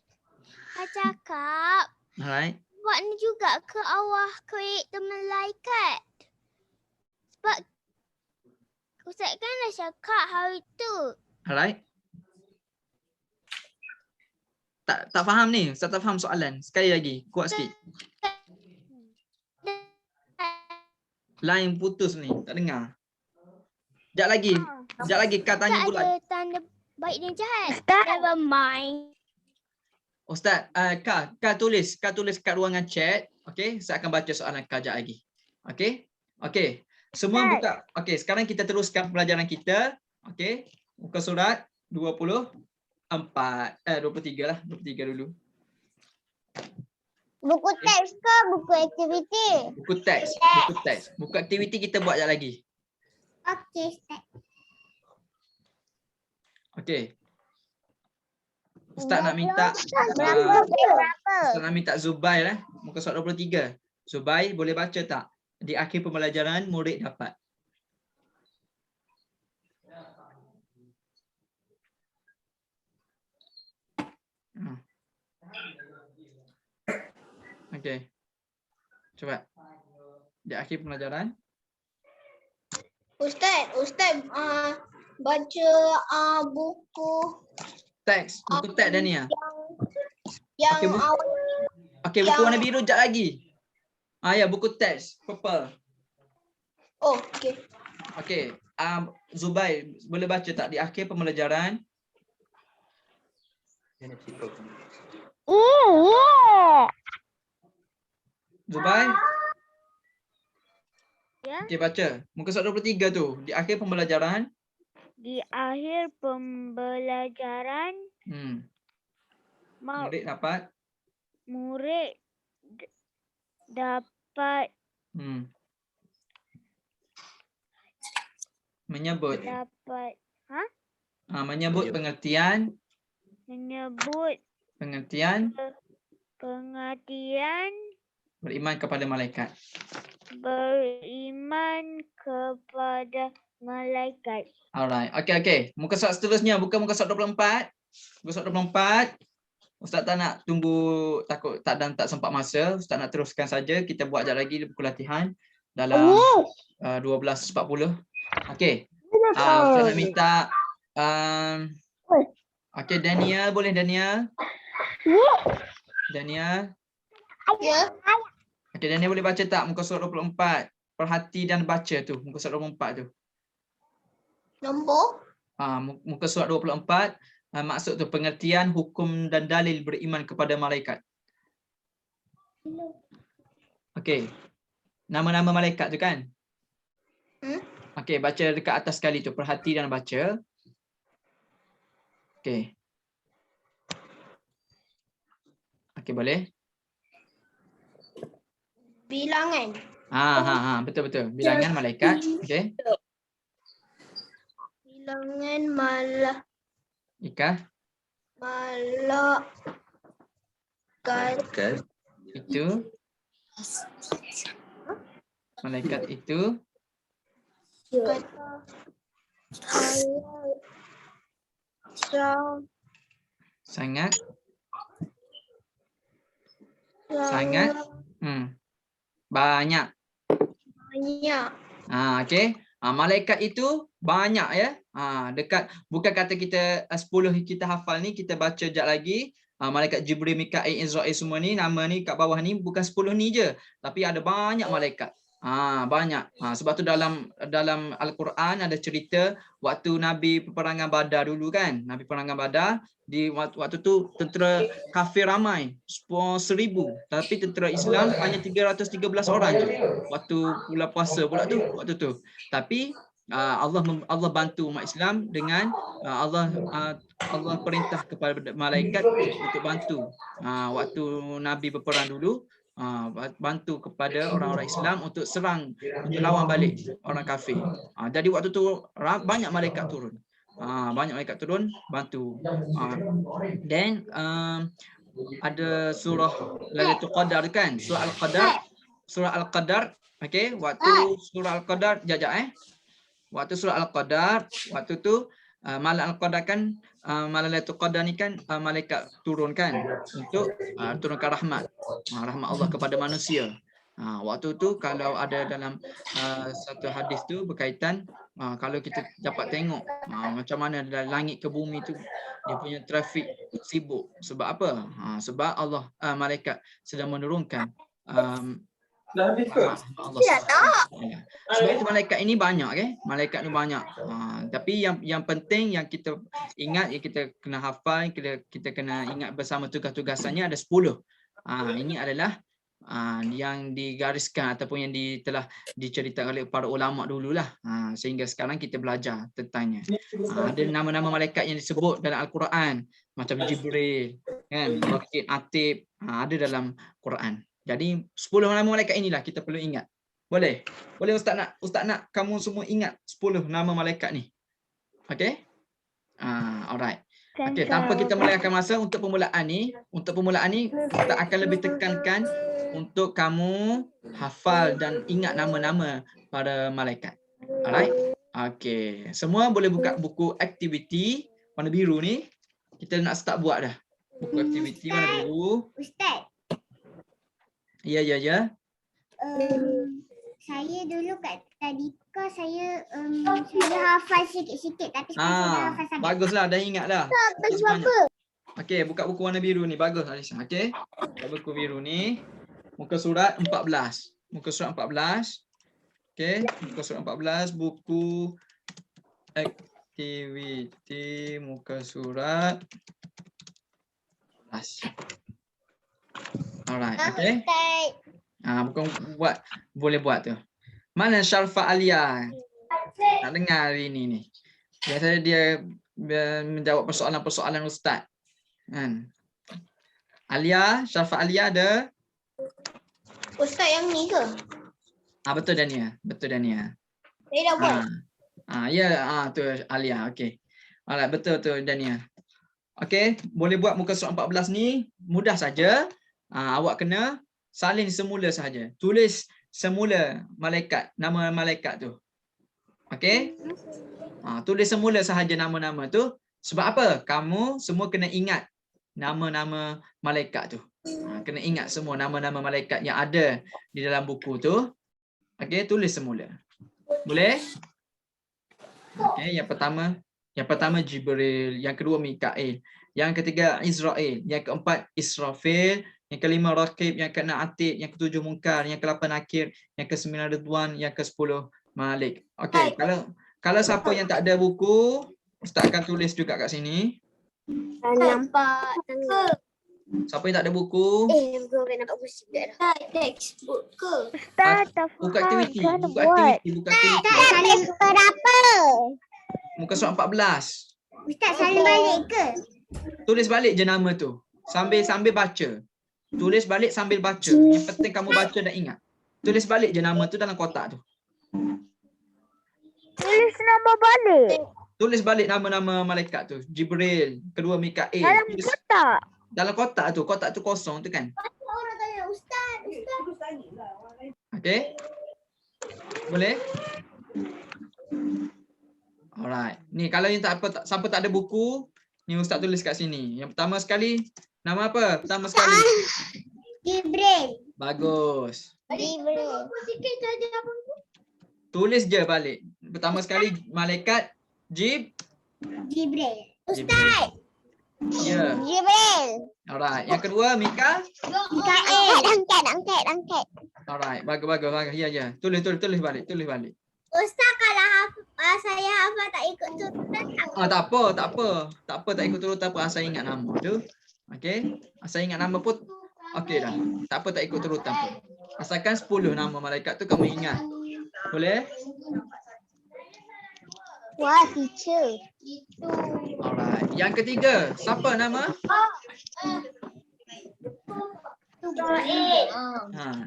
S3: Kau cakap.
S1: Alright.
S3: Buat ni juga ke Allah create the malaikat? Sebab Ustaz kan dah cakap hari tu.
S1: Alright. Tak faham ni. Ustaz tak faham soalan. Sekali lagi. Kuat sikit. Line putus ni. Tak dengar. Sekejap lagi. Kau tanya pula.
S3: Tak ada tanda baik dan jahat. Never mind.
S1: Ustaz, Kak tulis kat ruangan chat. Okey, saya akan baca soalan Kak sekejap lagi. Okey. Semua buka. Okey, sekarang kita teruskan pelajaran kita. Okey. Muka surat 23 lah. 23 dulu.
S3: Buku teks ke buku aktiviti?
S1: Buku teks. Buku aktiviti kita buat sekejap lagi.
S3: Okey, Ustaz.
S1: Okey. Ustaz nak minta Ustaz nak minta Zubair muka surat 23. Zubair boleh baca tak? Di akhir pembelajaran murid dapat. Okey. Cuba. Di akhir pembelajaran.
S3: Ustaz baca buku
S1: Teks, buku teks Dania.
S3: yang
S1: Okey, buku warna biru sekejap lagi. Ya, buku teks, purple.
S3: Oh, okey.
S1: Okey, Zubair boleh baca tak di akhir pembelajaran? Zubair?
S2: Ya.
S1: Okey, baca. Muka surat 23 tu, di akhir pembelajaran.
S2: Di akhir pembelajaran
S1: Murid dapat menyebut menyebut pengertian beriman kepada malaikat. Alright. Okey. Muka surat seterusnya, bukan muka surat 24. Muka surat 24. Ustaz tak nak tunggu, takut tak sempat masa. Ustaz nak teruskan saja. Kita buat sekejap lagi buku latihan dalam 12.40. Okey. Saya nak minta okey, Daniel, boleh Daniel? Daniel?
S3: Ya.
S1: Okey, Daniel boleh baca tak muka surat 24? Perhati dan baca tu, muka surat 24 tu.
S3: Nombor?
S1: Muka surat 24, maksud tu pengertian hukum dan dalil beriman kepada malaikat. Okey. Nama-nama malaikat tu kan? Okey, baca dekat atas sekali tu, perhati dan baca. Okey. Okey, boleh?
S3: Bilangan.
S1: Betul. Bilangan malaikat. Okey.
S3: Bilangan malaikat.
S1: Itu. Malaikat itu. Sangat. Banyak. Okey. Malaikat itu banyak ya. Dekat bukan kata kita 10 kita hafal ni, kita baca sekejap lagi. Malaikat Jibril, Mikail, Israel semua ni, nama ni kat bawah ni bukan 10 ni je, tapi ada banyak malaikat. Banyak. Sebab tu dalam Al-Quran ada cerita waktu Nabi peperangan Badar dulu kan. Nabi peperangan Badar, di waktu tu tentera kafir ramai 1000, tapi tentera Islam hanya 313 orang je. Waktu bulan puasa pula tu, waktu tu. Tapi Allah bantu umat Islam dengan Allah perintah kepada malaikat untuk bantu. Waktu Nabi berperang dulu, bantu kepada orang-orang Islam untuk serang, untuk lawan balik orang kafir. Jadi waktu tu banyak malaikat turun. Banyak malaikat turun bantu. Then ada surah Lailatul Qadar kan? Surah Al-Qadar. Okey, waktu surah Al-Qadar waktu surah Al-Qadar, waktu tu malam Al-Qadar kan, malam Lailatul Qadar ni kan malaikat turun kan untuk turunkan rahmat Allah kepada manusia. Waktu tu kalau ada dalam satu hadis tu berkaitan, kalau kita dapat tengok macam mana dari langit ke bumi tu dia punya trafik sibuk. Sebab apa? Sebab Allah malaikat sedang menurunkan Allah. Sebab itu malaikat ini banyak, malaikat ni banyak. Tapi yang penting yang kita ingat, yang kita kena hafal, kita kena ingat bersama tugas-tugasannya ada 10. Ini adalah yang digariskan ataupun yang telah diceritakan oleh para ulama dululah, sehingga sekarang kita belajar tentangnya. Ada nama-nama malaikat yang disebut dalam Al-Quran macam Jibril, kan, Raqib, Atib, ada dalam Quran. Jadi 10 nama malaikat inilah kita perlu ingat. Boleh? Boleh Ustaz nak kamu semua ingat 10 nama malaikat ni. Okey? Alright. Okey, tanpa kita melayakan masa untuk permulaan ni, kita akan lebih tekankan untuk kamu hafal dan ingat nama-nama para malaikat. Alright? Okey, semua boleh buka buku aktiviti warna biru ni. Kita nak start buat dah. Buku aktiviti warna biru.
S3: Ustaz.
S1: Ya.
S3: Saya dulu kat tadika saya hafal sikit-sikit tapi sekarang saya dah hafal sangat.
S1: Baguslah, dah ingat dah.
S3: Habis berapa?
S1: Okey, buka buku warna biru ni. Bagus Alisa. Okey. Buka buku biru ni. Muka surat 14. Muka surat 14. Okey, muka surat 14, buku aktiviti muka surat 14. Alright, okey. Bukan boleh buat tu. Mana Syarfa Alia? Nak dengar hari ni. Biasanya dia menjawab persoalan-persoalan ustaz. Kan? Syarfa Alia ada?
S3: Ustaz yang ni ke?
S1: Betul Dania.
S3: Saya dah buat.
S1: Tu Alia, okey. Alright, betul tu Dania. Okey, boleh buat muka surat 14 ni, mudah saja. Awak kena salin semula sahaja. Tulis semula malaikat, nama malaikat tu. Okey? Tulis semula sahaja nama-nama tu. Sebab apa? Kamu semua kena ingat nama-nama malaikat tu. Kena ingat semua nama-nama malaikat yang ada di dalam buku tu. Okey, tulis semula. Boleh? Okey, yang pertama Jibril, yang kedua Mikail, yang ketiga Israel, yang keempat Israfil, yang kelima Raqib, yang keenam Atid, yang ketujuh Munkar, yang ke-8 Nakir, yang ke-9 Ridwan, yang ke-10 Malik. Okey, kalau siapa yang tak ada buku, Ustaz akan tulis juga kat sini.
S3: Nampak tengok.
S1: Siapa yang tak ada buku?
S3: Bukan nampak buku juga dah. Textbook ke?
S2: Ustaz,
S1: Buku aktiviti, buku
S2: buat.
S1: aktiviti.
S3: Salin berapa?
S1: Muka surat 14.
S3: Ustaz salin balik ke?
S1: Tulis balik je nama tu. Sambil baca. Tulis balik sambil baca. Yang penting kamu baca dan ingat. Tulis balik je nama tu dalam kotak tu.
S2: Tulis nama balik.
S1: Tulis balik nama-nama malaikat tu. Jibril, kedua Mikail.
S2: Dalam kotak.
S1: Dalam kotak tu kosong tu kan.
S3: Orang tanya Ustaz.
S1: Okey. Boleh? Alright. Ni kalau yang siapa tak ada buku, ni Ustaz tulis kat sini. Yang pertama sekali, nama apa? Pertama sekali.
S3: Jibril.
S1: Bagus.
S3: Jibril.
S1: Tulis je balik. Pertama sekali malaikat
S3: Jibril. Ustaz.
S1: Ya.
S3: Jibril.
S1: Alright. Yang kedua Mikail.
S3: Angkat.
S1: Alright, bagus. Ya. Tulis balik.
S3: Ustaz, kalau saya hafal tak ikut turutan.
S1: Tak apa. Tak ikut turut apa. Asal ingat nama tu. Okey. Asal ingat nama pun okey dah. Tak apa tak ikut turutan pun. Asalkan 10 nama malaikat tu kamu ingat. Boleh?
S3: Wah, teacher.
S1: Alright. Yang ketiga, siapa nama?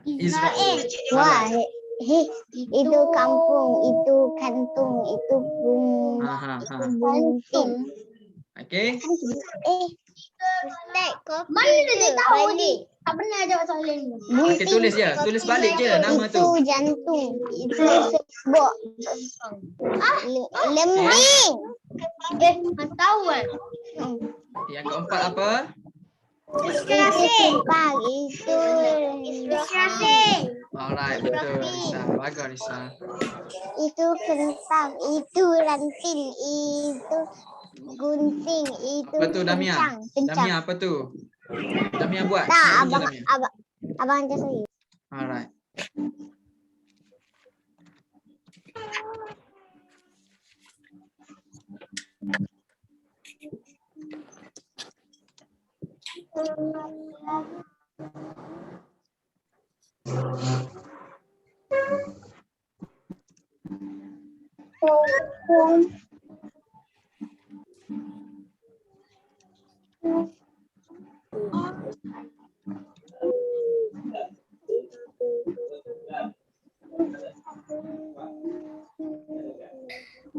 S1: Israel.
S3: Wah, itu kampung, itu kantung, itu bunting.
S1: Okey.
S3: Mana dia tahu ni? Tak pernah jawab soalan ni.
S1: Okey, tulis je. Tulis balik je nama tu.
S3: Itu jantung, itu sebok. Lembing. Tak tahu kan?
S1: Yang keempat apa?
S3: Itu kentang, itu Israfil.
S1: Alright, betul. Risa. Bagus Risa.
S3: Itu kentang, itu ranting, itu gunting, itu
S1: Apa tu Damia?
S3: kencang.
S1: Damia apa tu? Damia buat.
S3: Tak,
S1: Bunyi Damia.
S3: abang ajar saya.
S1: Alright.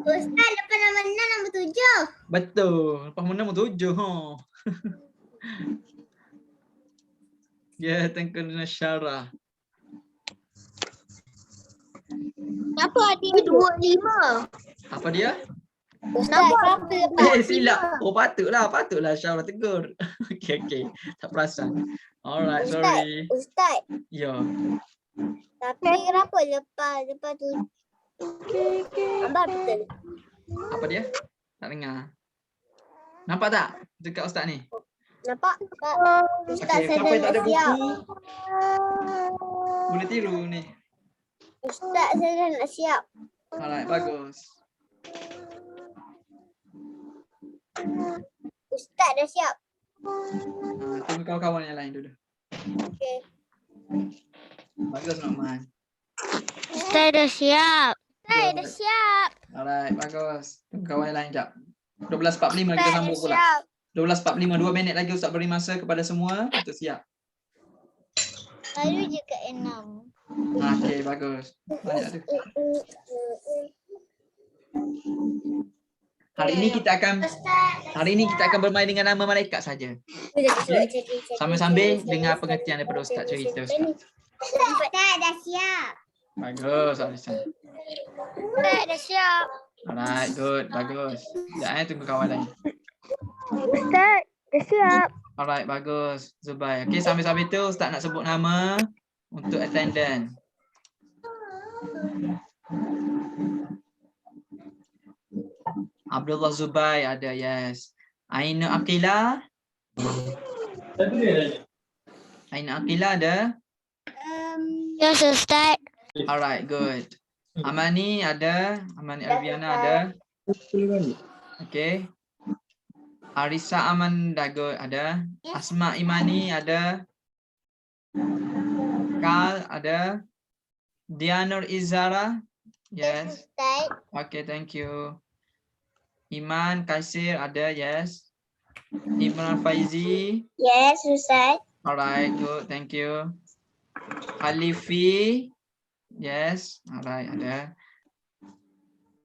S3: Ustaz, lepas nama nombor 7.
S1: Betul. Lepas mana nombor 7. Ya, tengok Nasyara.
S3: Apa adik 25?
S1: Apa dia?
S3: Ustaz, apa
S1: Silap. Oh, patutlah Syara tegur. Okey. Tak perasan. Alright, sorry.
S3: Ustaz,
S1: Ya.
S3: tapi kenapa lepas tu? Abang betul.
S1: Apa dia? Tak dengar. Nampak tak? Dekat ustaz ni.
S3: Nampak? Ustaz,
S1: Okey,
S3: saya
S1: siapa yang tak ada
S3: dah siap.
S1: buku? Boleh tiru ni.
S3: Ustaz, saya dah nak siap.
S1: Alright, bagus.
S3: Ustaz dah siap.
S1: Tunggu kawan-kawan yang lain dulu.
S3: Okey.
S1: Bagus Norman.
S3: Ustaz dah siap. Ustaz dah siap.
S1: Alright, bagus. Tunggu kawan yang lain jap. 12.45 kita sambung pula. 12.45, 2 minit lagi Ustaz beri masa kepada semua untuk siap.
S3: Baru je ke 6.
S1: Okey, bagus. Banyak tu. Hari ini kita akan bermain dengan nama malaikat saja. Sambil-sambil dengar pengertian daripada Ustaz cerita Ustaz.
S3: Ustaz dah siap.
S1: Bagus, Alisa.
S3: Ustaz dah siap.
S1: Alright, good, bagus. Sekejap tunggu kawan lain.
S2: Ustaz, dah siap.
S1: Alright, bagus. Zubai. Okey, sambil-sambil tu Ustaz nak sebut nama untuk attendant. Abdullah Zubai ada, yes. Aina Aqila. Aina Aqila ada.
S3: Yes, Ustaz.
S1: Alright, good. Amani ada. Amani Arviana ada. Okay. Arisa Aman Dago ada. Asma Imani ada. Kal ada. Dianur Izara. Yes. Okay, thank you. Iman Kaisir ada, yes. Imran Faizi.
S3: Yes, Ustaz.
S1: Alright, good, thank you. Alifi. Yes, alright, ada.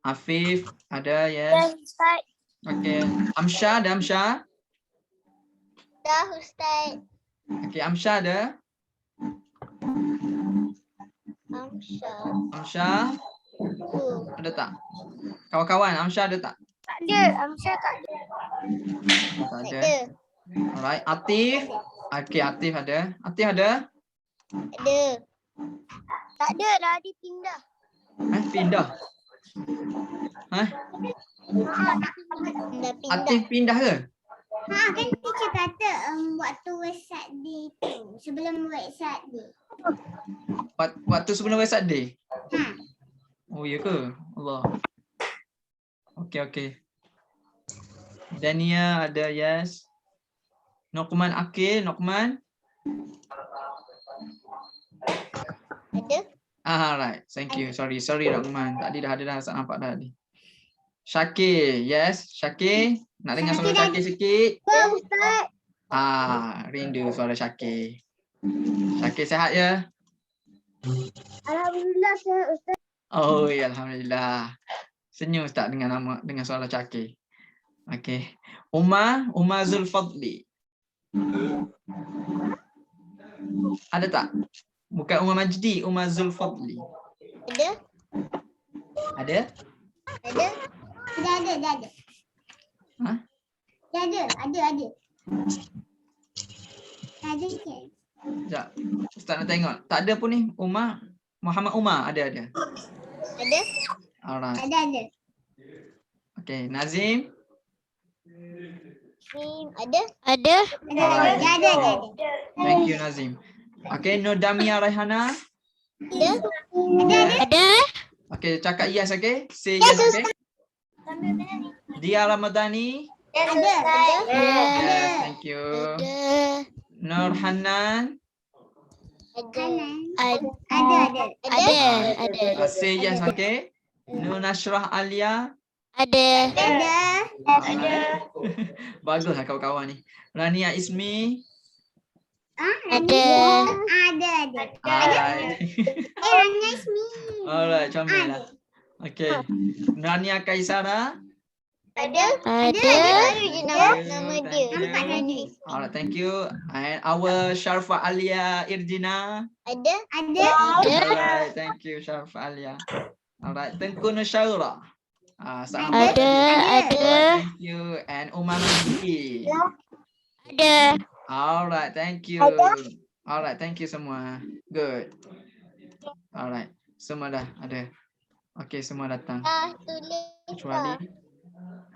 S1: Afif ada, yes.
S3: Ustaz.
S1: Okay. Amsha ada, Amsha.
S3: Dah, Ustaz.
S1: Okay, Amsha ada. Amsha. Ada tak? Kawan-kawan, Amsha ada tak?
S3: Tak ada. Amsha tak ada.
S1: Tak ada. Alright, Atif. Okay, Atif ada. Atif ada?
S3: Ada. Tak ada, dah dipindah.
S1: Pindah.
S3: Dah pindah.
S1: Atif pindah ke?
S4: Kan teacher kata waktu Waisak Day tu. Sebelum Waisak Day.
S1: Waktu sebelum Waisak Day.
S4: Ha.
S1: Oh, ya ke? Allah. Okey. Dania ada, yes. Nokman Akil, Nokman.
S3: Ada.
S1: Right. Thank you. Sorry Nokman. Tadi dah ada dah, tak nampak dah tadi. Syakir, yes. Syakir, nak dengar suara Syakir sikit?
S4: Ustaz.
S1: Rindu suara Syakir. Syakir sihat ya?
S2: Alhamdulillah saya Ustaz.
S1: Oh, ya, alhamdulillah. Senyum tak dengan suara Syakir. Okey. Umar Zulfadli. Ada tak? Bukan Umar Majdi, Umar Zulfadli.
S3: Ada.
S1: Ada?
S3: Ada.
S4: Dah ada.
S1: Ha?
S4: Dah ada. Ada ke?
S1: Sekejap. Ustaz nak tengok. Tak ada pun ni. Muhammad Umar ada.
S3: Ada.
S1: Alright.
S4: Ada.
S1: Okey, Nazim.
S3: Ada. Ada.
S4: Ada.
S1: Thank you Nazim. Okey, Nordamia Raihana.
S3: Ada.
S1: Okey, cakap yes, okey? Say yes, okey? Dia Ramadhani.
S4: Ada.
S1: Yes, thank you. Nur Hanan.
S4: Ada.
S1: Say yes, okey? Nur Nashrah Alia.
S3: Ada.
S1: Baguslah kawan-kawan ni. Rania Ismi.
S3: Ada.
S1: Alright.
S4: Rania Ismi.
S1: Alright, comel lah. Okey. Rania Kaisara.
S3: Ada. Baru je nama dia.
S4: Nampak tadi.
S1: Alright, thank you. And our Sharfa Alia Irjina.
S3: Ada.
S1: Alright, thank you Sharfa Alia. Alright, Tengku Nusyaura. Sahabat
S3: Ada.
S1: thank you. And Umar Majdi.
S3: Ada.
S1: Alright, thank you. Alright, thank you semua. Good. Alright, semua dah ada. Okay, semua datang.
S3: Tulis.
S1: Kecuali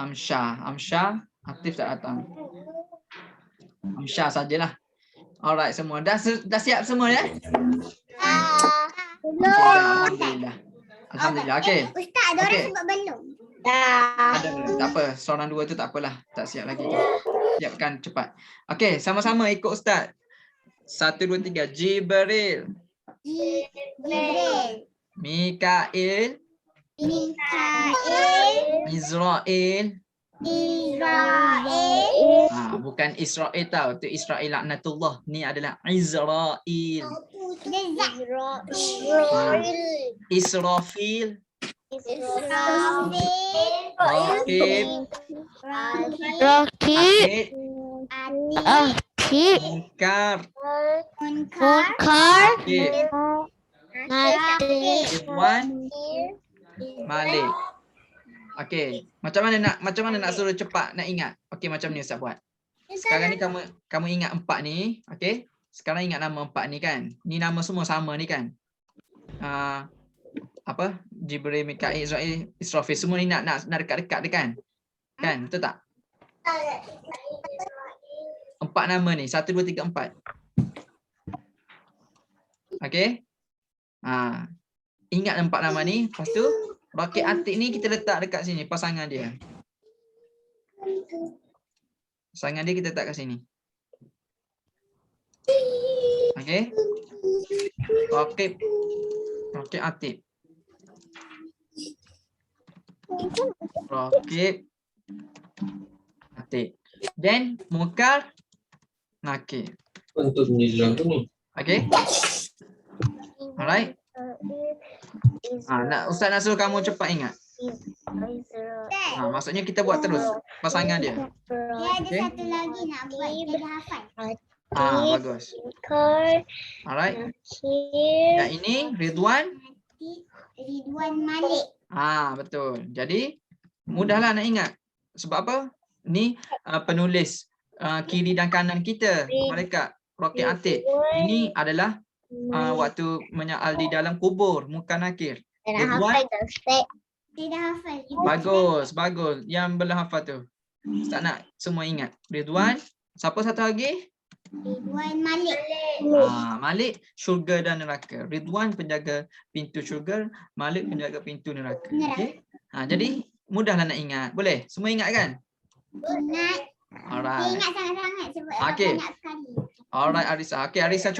S1: Amsyah. Aktif tak datang. Amsyah sajalah. Alright, semua. Dah siap semua ya? Alhamdulillah. Okay.
S4: Ustaz, ada orang sebut belum?
S1: Ada. Tak apa. Seorang dua tu tak apalah. Tak siap lagi. Siapkan cepat. Okay, sama-sama ikut Ustaz. 1, 2, 3. Jibril. Mikail. Israel. Bukan Israel tau. Itu Israel laknatullah. Ni adalah Israel. Israfil. Rakib. Munkar. Ridwan. Malik. Okey, macam mana nak suruh cepat nak ingat? Okey, macam ni Ustaz buat. Sekarang ni kamu ingat 4 ni, okey? Sekarang ingat nama 4 ni kan? Ni nama semua sama ni kan? Apa? Jibril, Mikail, Israel, Israfil, semua ni nak dekat-dekat dia kan? Kan? Betul tak? 4 nama ni, 1 2 3 4. Okey? Ingat 4 nama ni, lepas tu Rakib Atik ni kita letak dekat sini, pasangan dia. Pasangan dia kita letak kat sini. Okey. Rakib Atik. Rakib Atik. Then Munkar Nakir.
S5: Untuk menjelang tu ni.
S1: Okey. Alright. Ustaz nak suruh kamu cepat ingat. Maksudnya kita buat terus pasangan dia.
S4: Dia ada satu lagi nak buat. Dia dah hafal.
S1: Bagus. Alright. Yang ini Ridwan
S4: Malik.
S1: Betul. Jadi mudahlah nak ingat. Sebab apa? Ni penulis kiri dan kanan kita. Mereka Rakib Atik. Ini adalah waktu menyaal di dalam kubur Munkar Nakir. Ridwan.
S4: Dia dah hafal.
S1: Bagus. Yang belum hafal tu. Tak nak semua ingat. Ridwan. Siapa satu lagi?
S4: Ridwan Malik.
S1: Malik, syurga dan neraka. Ridwan penjaga pintu syurga, Malik penjaga pintu neraka. Okey. Jadi mudahlah nak ingat. Boleh? Semua ingat kan?
S4: Ingat. Saya
S1: Alright.
S4: ingat sangat-sangat sebab
S1: Okey.
S4: banyak sekali.
S1: Alright Arisa. Okey, Arisa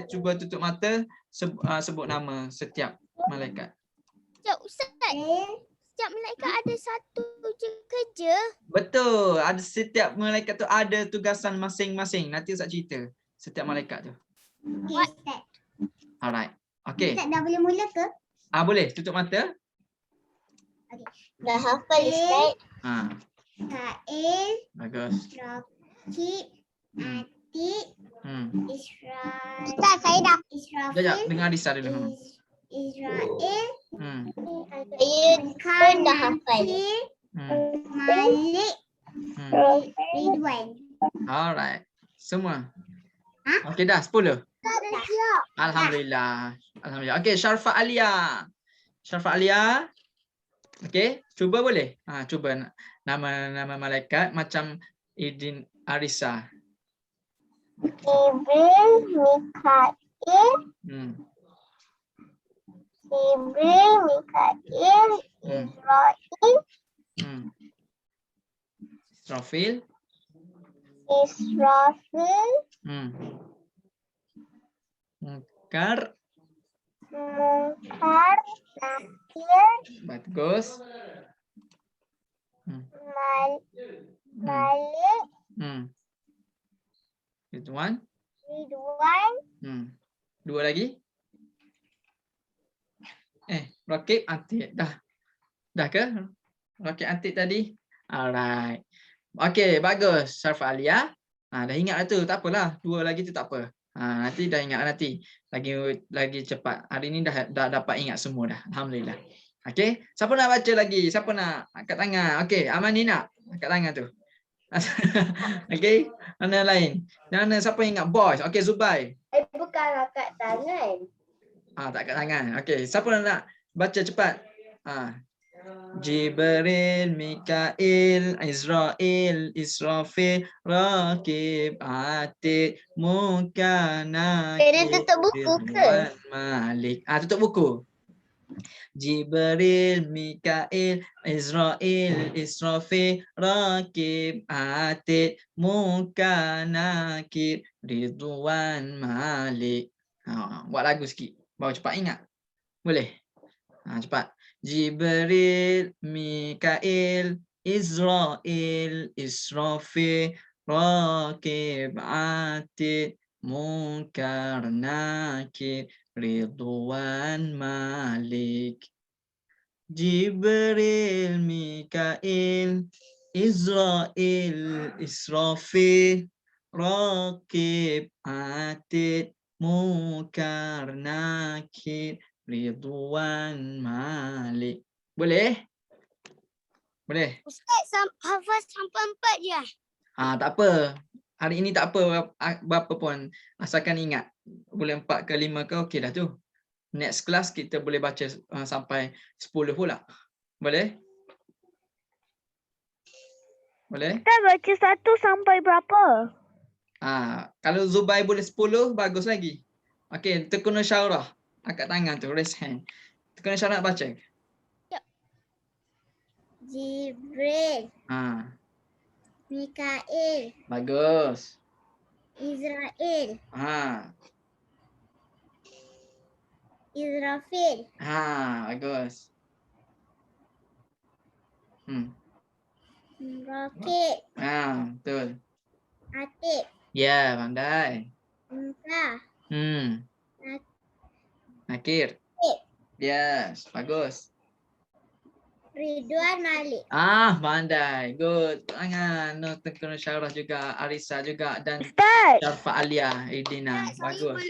S1: cuba tutup mata, sebut nama setiap malaikat.
S3: Sekejap Ustaz. Setiap malaikat ada satu je kerja.
S1: Betul. Ada setiap malaikat tu ada tugasan masing-masing. Nanti Ustaz cerita setiap malaikat tu.
S4: Okey, Ustaz.
S1: Alright. Okey.
S4: Ustaz dah boleh mula ke?
S1: Boleh tutup mata.
S3: Dah hafal Ustaz.
S4: Kail,
S1: Bagus.
S4: Rakib, Atik, Israel.
S3: Ustaz, saya dah.
S1: Sekejap,
S4: Israfil,
S1: dengar Arisa dulu.
S4: Israel,
S3: Saya pun dah hafal.
S4: Nakir, Malik, Ridwan.
S1: Alright. Semua. Okey dah 10.
S3: Siap.
S1: Alhamdulillah. Alhamdulillah. Okey, Syarfa Alia. Syarfa Alia. Okey, cuba boleh? Cuba nama malaikat macam Idin Arisa.
S3: Jibril, Mikail, Israel,
S1: Israfil.
S3: Israfil,
S1: Munkar.
S3: Munkar, Nakir,
S1: Bagus.
S3: Malik,
S1: Ridwan.
S3: Ridwan,
S1: Dua lagi. Rakib, Atik. Dah ke? Rakib, Atik tadi. Alright. Okey, bagus. Syarfa Alia. Dah ingat tu. Tak apalah. Dua lagi tu tak apa. Nanti dah ingat nanti. Lagi cepat. Hari ni dah dapat ingat semua dah. Alhamdulillah. Okey. Siapa nak baca lagi? Siapa nak angkat tangan? Okey, Amani nak angkat tangan tu. Okey. Mana lain? Mana siapa ingat boys? Okey, Zubai.
S3: bukan angkat tangan.
S1: Tak angkat tangan. Okey, siapa nak baca cepat? Jibril, Mikail, Israel, Israfil, Rakib, Atik, Munkar,
S3: Kena tutup buku ke?
S1: Ridwan, Malik. Tutup buku. Jibril, Mikail, Israel, Israfil, Rakib, Atik, Munkar, Nakir, Ridwan, Malik. Buat lagu sikit. Baru cepat ingat. Boleh? Cepat. Jibril, Mikail, Israel, Israfil, Rakib, Atik, Munkar, Nakir, Ridwan, Malik. Jibril, Mikail, Israel, Israfil, Rakib, Atik, Munkar, Nakir, Ridwan, Malik. Boleh? Boleh?
S3: Ustaz, hafal sampai 4 je.
S1: Tak apa. Hari ini tak apa berapa pun. Asalkan ingat. Boleh 4 ke 5 ke okey dah tu. Next class kita boleh baca sampai 10 pula. Boleh? Boleh?
S2: Kita baca 1 sampai berapa?
S1: Kalau Zubai boleh 10, bagus lagi. Okey, tekun syarah. Angkat tangan tu, raise hand. Tekun syarah nak baca.
S4: Jibril, Mikail,
S1: Bagus.
S4: Israel, Israfil,
S1: Bagus.
S4: Rakib,
S1: Betul.
S4: Atik,
S1: Ya, pandai.
S4: Munkar,
S1: Nakir. Yes, bagus.
S4: Ridwan, Malik.
S1: Pandai. Good. Tangan. Tekun syarah juga, Arisa juga dan
S2: Ustaz,
S1: Syarfa Alia, Idina. Bagus.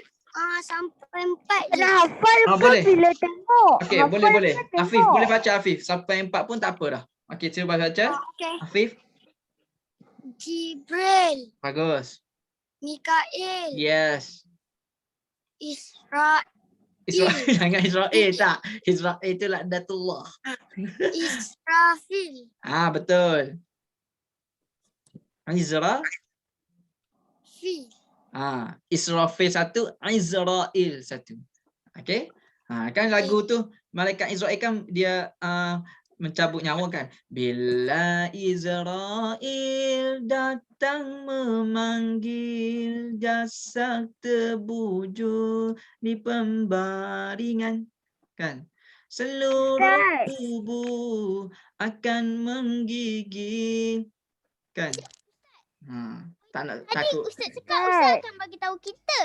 S3: Sampai 4 je.
S2: nak hafal pun
S1: boleh.
S2: bila tengok.
S1: Okey,
S2: Hafal
S1: boleh.
S2: pun
S1: Afif,
S2: tengok.
S1: boleh baca Afif. Sampai 4 pun tak apa dah. Okey, cuba baca.
S3: Okey.
S1: Afif.
S3: Jibril,
S1: Bagus.
S3: Mikail,
S1: Yes.
S3: Israel,
S1: Jangan Israel tak. Israel itu laknatullah.
S3: Israfil,
S1: Betul. Izra. Israfil satu, Izrail satu. Okey. Kan lagu tu malaikat Israel kan dia mencabut nyawa kan. Bila Israel datang memanggil, jasad terbujur di pembaringan. Kan? Seluruh tubuh akan menggigil. Kan? Tak nak
S3: Tadi
S1: takut.
S3: Ustaz cakap Ustaz akan bagi tahu kita.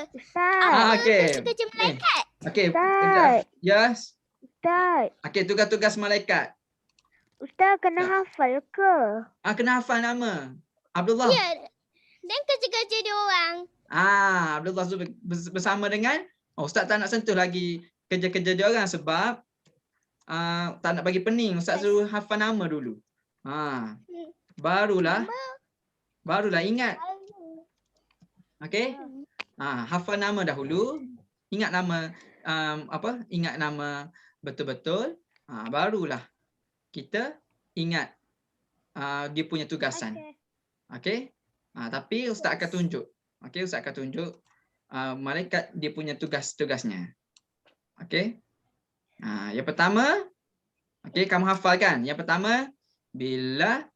S1: Okey.
S3: Kerja malaikat.
S1: Okey. Yes.
S2: Ustaz.
S1: Okey, tugas-tugas malaikat.
S2: Ustaz kena hafal ke?
S1: Kena hafal nama. Abdullah.
S3: Ya. Dan kerja-kerja dia orang.
S1: Abdullah bersama dengan Ustaz tak nak sentuh lagi kerja-kerja dia orang sebab tak nak bagi pening. Ustaz suruh hafal nama dulu. Barulah ingat. Okey? Hafal nama dahulu. Ingat nama ingat nama betul-betul. Barulah kita ingat dia punya tugasan. Okey? Tapi Ustaz akan tunjuk. Okey, Ustaz akan tunjuk malaikat dia punya tugas-tugasnya. Okey? Yang pertama, okey, kamu hafalkan. Yang pertama, bila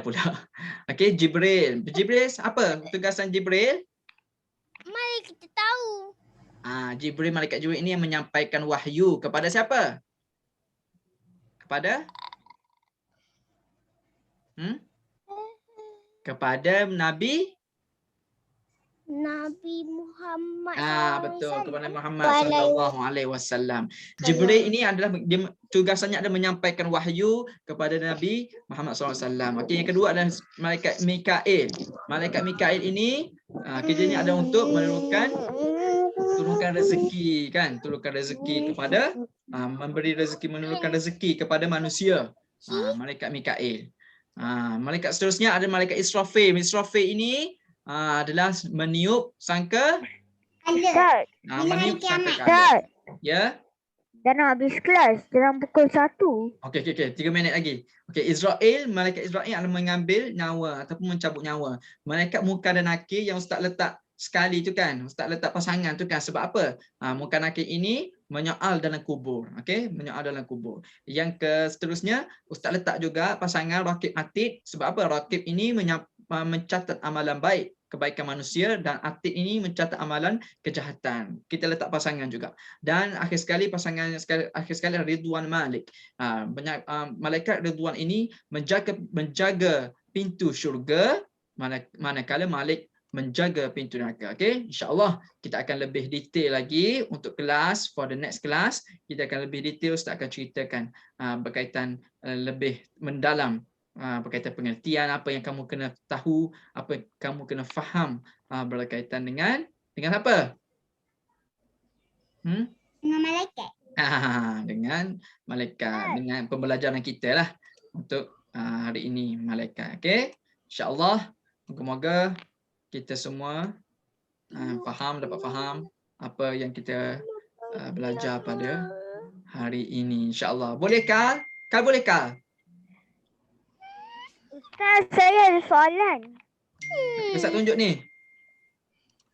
S1: pula. Okey, Jibril. Jibril apa tugasan Jibril?
S3: Mari kita tahu.
S1: Jibril, malaikat Jibril ini yang menyampaikan wahyu kepada siapa? Kepada kepada Nabi
S3: Muhammad.
S1: Betul, kepada Muhammad sallallahu alaihi wasallam. Jibril ini adalah dia tugasannya adalah menyampaikan wahyu kepada Nabi Muhammad sallallahu alaihi wasallam. Okey, yang kedua adalah malaikat Mikail. Malaikat Mikail ini kerjanya adalah untuk turunkan rezeki kan, turunkan rezeki kepada memberi rezeki, menurunkan rezeki kepada manusia. Malaikat Mikail. Malaikat seterusnya ada malaikat Israfil. Israfil ini adalah meniup sangka
S2: Ustaz.
S1: meniup sangka kalah. Ya.
S2: Dah nak habis kelas dalam pukul 1.
S1: Okey, 3 minit lagi. Okey, Israel, malaikat Israel akan mengambil nyawa ataupun mencabut nyawa. Malaikat Munkar dan Nakir yang Ustaz letak sekali tu kan, Ustaz letak pasangan tu kan, sebab apa? Munkar Nakir ini menyoal dalam kubur. Okey, menyoal dalam kubur. Yang seterusnya Ustaz letak juga pasangan Raqib Atid, sebab apa? Raqib ini mencatat amalan baik, kebaikan manusia, dan Atid ini mencatat amalan kejahatan. Kita letak pasangan juga. Dan akhir sekali Ridwan Malik. Malaikat Ridwan ini menjaga pintu syurga, manakala Malik menjaga pintu neraka. Okey, insya-Allah kita akan lebih detail lagi untuk kelas, for the next class kita akan lebih detail. Ustaz akan ceritakan berkaitan lebih mendalam berkaitan pengertian apa yang kamu kena tahu, apa yang kamu kena faham berkaitan dengan apa?
S4: Dengan malaikat.
S1: Dengan malaikat, dengan pembelajaran kita lah untuk hari ini malaikat. Okey, insya-Allah moga-moga kita semua dapat faham apa yang kita belajar pada hari ini, insya-Allah. Boleh Kal? Boleh Kal?
S2: Ustaz, saya ada soalan.
S1: Ustaz tunjuk ni.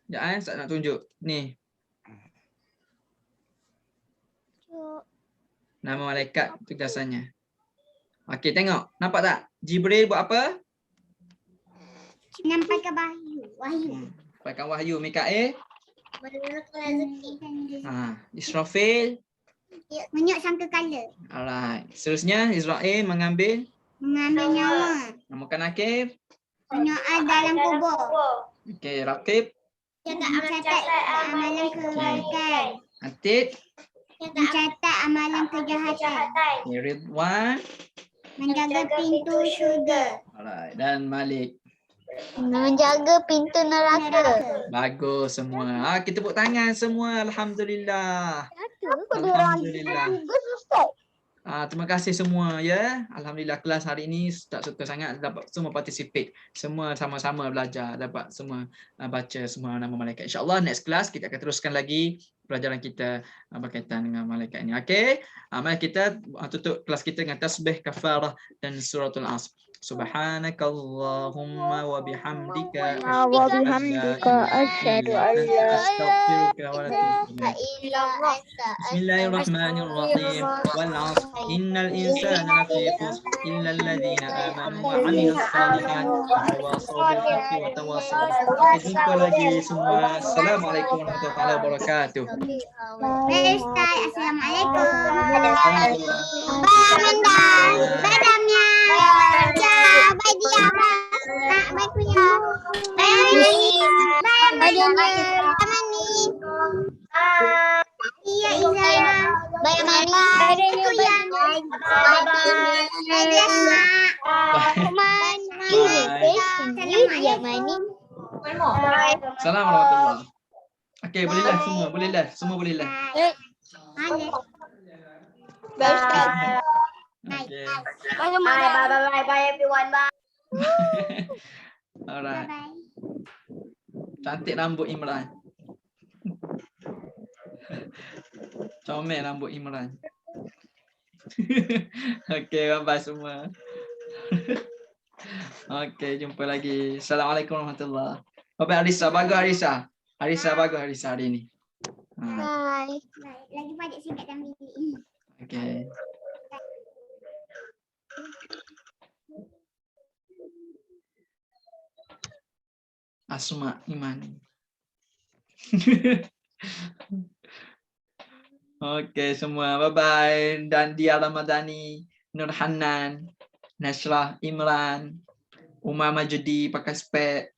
S1: Sekejap Ustaz nak tunjuk. Ni. Nama malaikat tugasannya. Okey, tengok. Nampak tak? Jibril buat apa?
S4: Nampakkan wahyu.
S1: Nampakkan wahyu. Mikail?
S4: Menurunkan rezeki.
S1: Israfil?
S4: Menyok sangka kala.
S1: Alright. Seterusnya Israel mengambil
S4: nyawa.
S1: Munkar Nakir?
S4: Menyoal dalam kubur.
S1: Okey, Raqib?
S4: Mencatat amalan kebaikan.
S1: Atid?
S4: Mencatat amalan kejahatan.
S1: Ridwan?
S4: Menjaga pintu syurga.
S1: Alright. Dan Malik?
S3: Menjaga pintu neraka.
S1: Bagus semua. Kita tepuk tangan semua. Alhamdulillah. Alhamdulillah. Terima kasih semua ya. Alhamdulillah kelas hari ini tak suka sangat dapat semua participate. Semua sama-sama belajar, dapat semua baca semua nama malaikat. Insya-Allah next class kita akan teruskan lagi pelajaran kita berkaitan dengan malaikat ini. Okey, mari kita tutup kelas kita dengan tasbih kafarah dan suratul Asr. Subhanakallahumma wa bihamdika
S2: asyhadu an la
S1: astaghfiruka wa atubu ilaik.
S3: بسم الله الرحمن الرحيم
S1: والعصر إن الإنسان لفي خسر إلا الذين آمنوا وعملوا الصالحات وتواصوا بالحق وتواصوا بالصبر. Jumpa lagi semua. Assalamualaikum warahmatullahi wabarakatuh.
S4: Baik, Ustaz. Assalamualaikum. Bye, Amanda. Bye, Damia. Bye, Dia. Bye, Kuya. Bye, Amani. Bye, Amani. Iya, Iza. Bye, Amani. Bye, Kuya. Bye, Biasa.
S1: Salam warahmatullahi. Okey, boleh live semua, boleh live. Semua boleh live. Okey.
S2: Bye everyone. Bye.
S1: Alright.
S4: Bye.
S1: Cantik rambut Imran. Comel rambut Imran. Okey, bye-bye semua. Okey, jumpa lagi. Assalamualaikum warahmatullahi. Bye Arisa, bagus Arisa. Arisa bagus Arisa hari ni.
S3: Bye.
S4: Lagi banyak singkat dalam bilik.
S1: Okey. Asma Iman. Okey semua, bye-bye. Dan Dia Ramadhani, Nur Hanan, Nasrah Imran, Umar Majudi pakai spek.